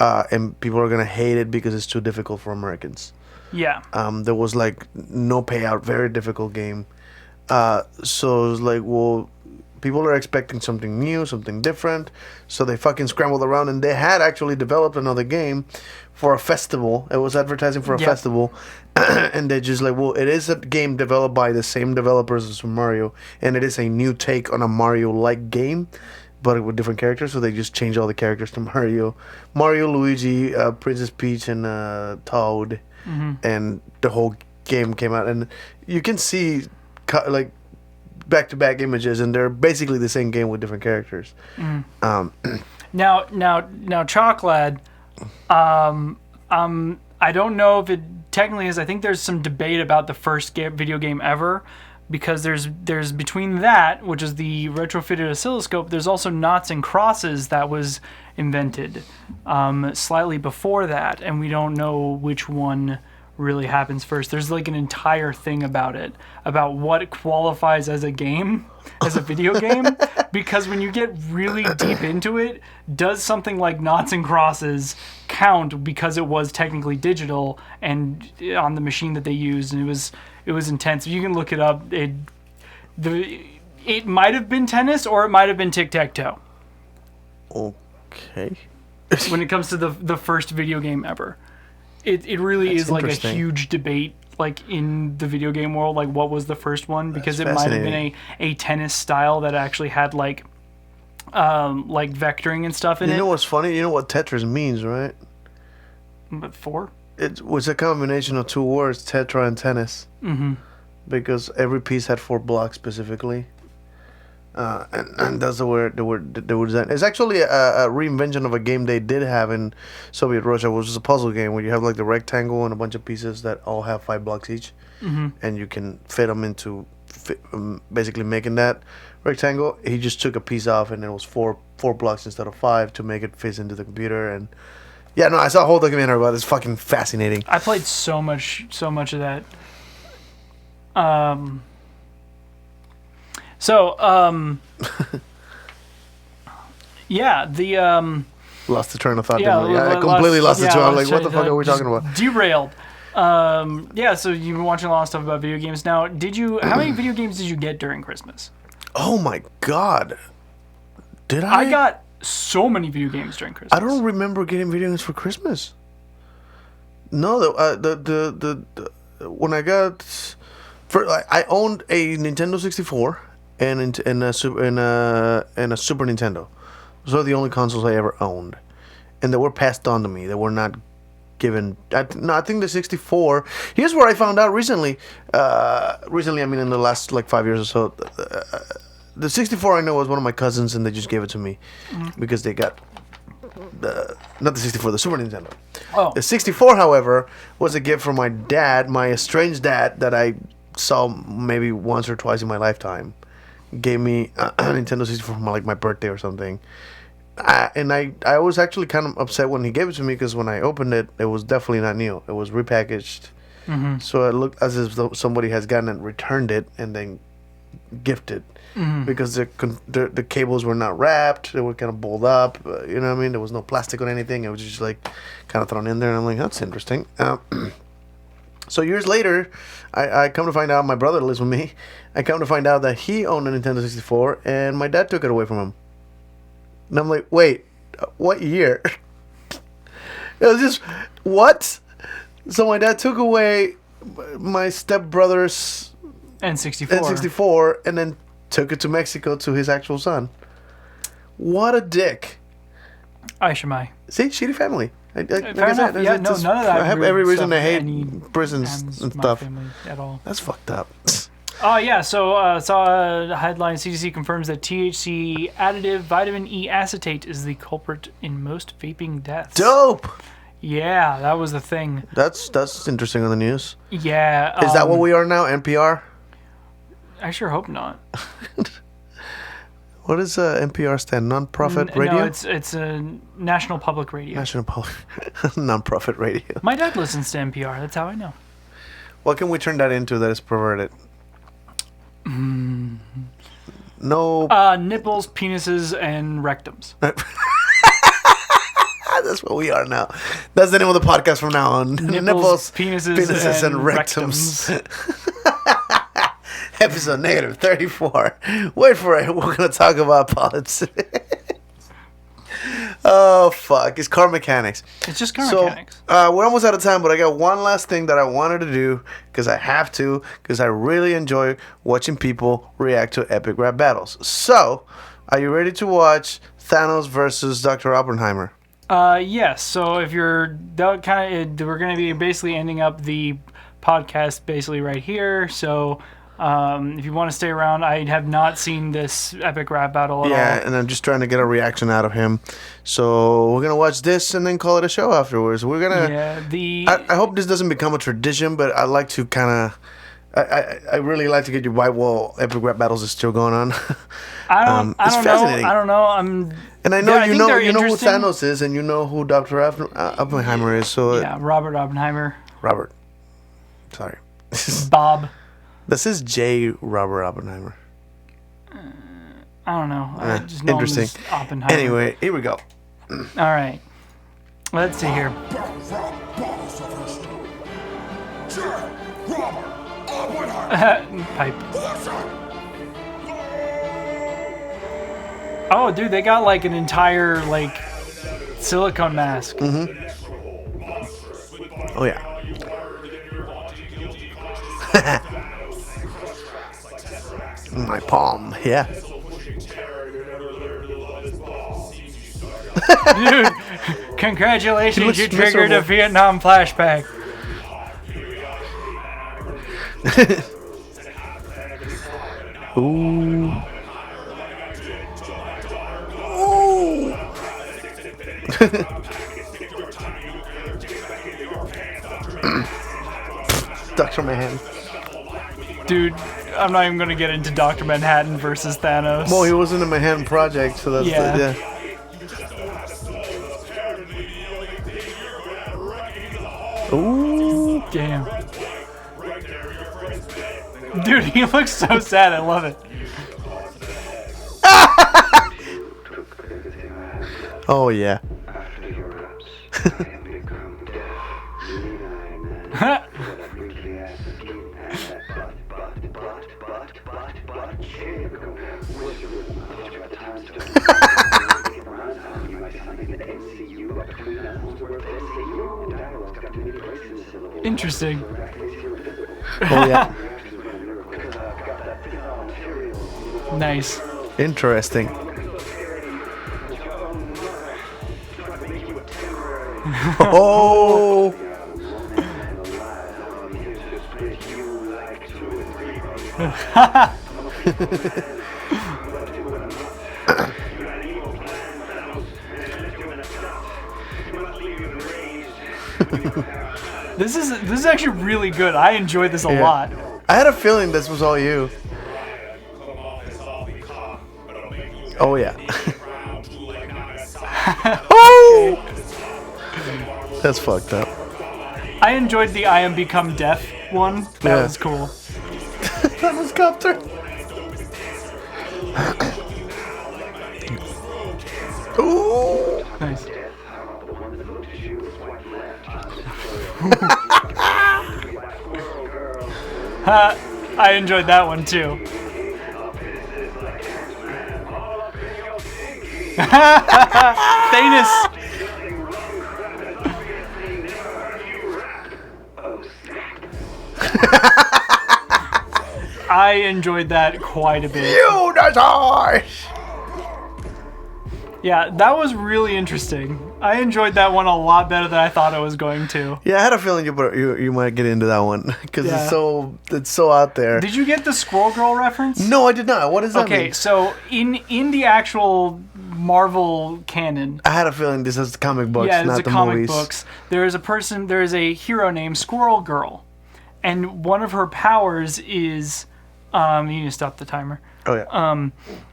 and people are gonna hate it because it's too difficult for Americans. Yeah. There was like no payout, very difficult game. So it was like, well, people are expecting something new, something different. So they fucking scrambled around, and they had actually developed another game for a festival. It was advertising for a festival, and they just like, well, it is a game developed by the same developers as Mario, and it is a new take on a Mario-like game, but with different characters. So they just changed all the characters to Mario, Luigi, Princess Peach, and Toad, and the whole game came out, and you can see like back-to-back images, and they're basically the same game with different characters. Now, Chalklad, I don't know if it technically is. I think there's some debate about the first video game ever, because there's between that, which is the retrofitted oscilloscope, there's also Noughts and Crosses that was invented slightly before that, and we don't know which one really happens first. There's like an entire thing about it, about what qualifies as a game, as a video game, because when you get really deep into it, does something like Noughts and Crosses count because it was technically digital and on the machine that they used, and it was intense. You can look it up. It might have been tennis, or it might have been tic-tac-toe. Okay. When it comes to the first video game ever. It really That's is like a interesting. huge debate, like in the video game world, like what was the first one, because That's it might have been fascinating. a tennis style that actually had like vectoring and stuff in You it. know what's funny? You know what Tetris means, right? But 4? It was a combination of two words, tetra and tennis. Mm-hmm. Because every piece had 4 blocks specifically. And that's the word design. It's actually a reinvention of a game they did have in Soviet Russia, which was a puzzle game where you have like the rectangle and a bunch of pieces that all have 5 blocks each, and you can fit them into basically making that rectangle. He just took a piece off, and it was 4 blocks instead of 5 to make it fit into the computer. And yeah, no, I saw a whole documentary about it. It's fucking fascinating. I played so much of that. Yeah, the Lost the train of thought. yeah, didn't I? I completely lost the train. I'm like, what the fuck are we just talking about? Derailed. Yeah, so you've been watching a lot of stuff about video games. Now, how many video games did you get during Christmas? Oh my god. Did I? I got so many video games during Christmas. I don't remember getting video games for Christmas. No, the when I got, I owned a Nintendo 64 and a Super Nintendo. Those are the only consoles I ever owned, and they were passed on to me. They were not given. I think the 64. Here's where I found out recently. Recently, I mean, in the last like 5 years or so. The 64 I know was one of my cousins, and they just gave it to me because they got not the 64, the Super Nintendo. Oh. The 64, however, was a gift from my dad, my estranged dad, that I saw maybe once or twice in my lifetime. Gave me a Nintendo 64 for my birthday or something. And I was actually kind of upset when he gave it to me, because when I opened it, it was definitely not new. It was repackaged. So it looked as if somebody has gotten it, returned it, and then gifted because the cables were not wrapped. They were kind of balled up. You know what I mean? There was no plastic on anything. It was just like kind of thrown in there. And I'm like, that's interesting. So years later, I come to find out, my brother lives with me. I come to find out that he owned a Nintendo 64 and my dad took it away from him. And I'm like, wait, what year? It was just, what? So my dad took away my stepbrother's N64. and then took it to Mexico to his actual son. What a dick. Aishimai. See, shitty family. Like I Fair said, enough. Yeah, no, just- none of that. I have weird every reason stuff to any hate prisons happens and to my stuff. family at all. That's fucked up. Oh yeah, so saw a headline. CDC confirms that THC additive vitamin E acetate is the culprit in most vaping deaths. Dope. Yeah, that was the thing. That's interesting on the news. Yeah. Is that what we are now? NPR? I sure hope not. What does NPR stand? Non-profit radio? No, it's a National Public Radio. National Public Non-profit radio. My dad listens to NPR. That's how I know. What can we turn that into that is perverted? No. Nipples, penises, and rectums. That's what we are now. That's the name of the podcast from now on. Nipples, penises, and rectums. Episode negative 34. Wait for it. We're going to talk about politics. Oh, fuck. It's car mechanics. It's just car So, mechanics. we're almost out of time, but I got one last thing that I wanted to do because I have to, because I really enjoy watching people react to epic rap battles. So, are you ready to watch Thanos versus Dr. Oppenheimer? Yes. So if you're we're going to be basically ending up the podcast basically right here. So if you want to stay around, I have not seen this epic rap battle at all. Yeah, and I'm just trying to get a reaction out of him. So we're gonna watch this and then call it a show afterwards. We're gonna. Yeah. I hope this doesn't become a tradition, but I like to kind of. I really like to get your white wall epic rap battles is still going on. I don't fascinating. know. I don't know. And I know I think they're you know who interesting. Thanos is, and you know who Dr. Oppenheimer is. So Yeah, Robert Oppenheimer. Robert. Sorry. Bob. This is J. Robert Oppenheimer. I don't know. I just know Interesting. him as Oppenheimer. Anyway, here we go. All right. Let's see here. Pipe. Oh, dude, they got like an entire like silicone mask. Oh yeah. My palm, yeah. Dude, congratulations, looks you triggered a miserable. Vietnam flashback. Ooh. Ooh. Dr. Manhattan. Dude, I'm not even gonna get into Dr. Manhattan versus Thanos. Well, he was in the Manhattan Project, so that's Yeah. yeah. Ooh. Damn. Dude, he looks so sad. I love it. Oh yeah. Interesting. Oh yeah. Nice. Interesting. Oh. This is actually really good. I enjoyed this a Yeah. lot. I had a feeling this was all you. Oh yeah. Oh! That's fucked up. I enjoyed the I Am Become Deaf one. That Yeah. was cool. Thanos copter. Ooh. Nice. I enjoyed that one too. Thanos. I enjoyed that quite a bit. You die. Yeah, that was really interesting. I enjoyed that one a lot better than I thought I was going to. Yeah, I had a feeling you might get into that one because Yeah. it's so out there. Did you get the Squirrel Girl reference? No, I did not. What does that Okay, mean? so in the actual Marvel canon, I had a feeling this is comic books, yeah, not it's a the comic movies. books. There is a hero named Squirrel Girl, and one of her powers is, you need to stop the timer. Oh yeah.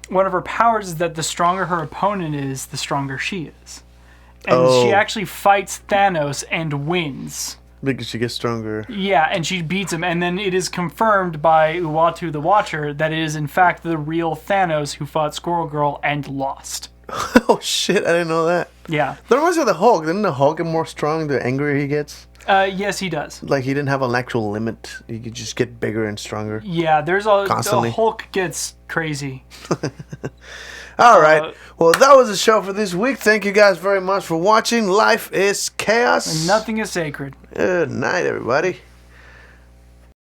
One of her powers is that the stronger her opponent is, the stronger she is, and Oh. she actually fights Thanos and wins. Because she gets stronger. Yeah, and she beats him, and then it is confirmed by Uatu the Watcher that it is in fact the real Thanos who fought Squirrel Girl and lost. Oh shit! I didn't know that. Yeah. That reminds me of the Hulk. Didn't the Hulk get more strong the angrier he gets? Yes, he does. Like he didn't have an actual limit. He could just get bigger and stronger. Yeah, Constantly. the Hulk gets crazy. All right. Well, that was the show for this week. Thank you guys very much for watching. Life is chaos. Nothing is sacred. Good night, everybody.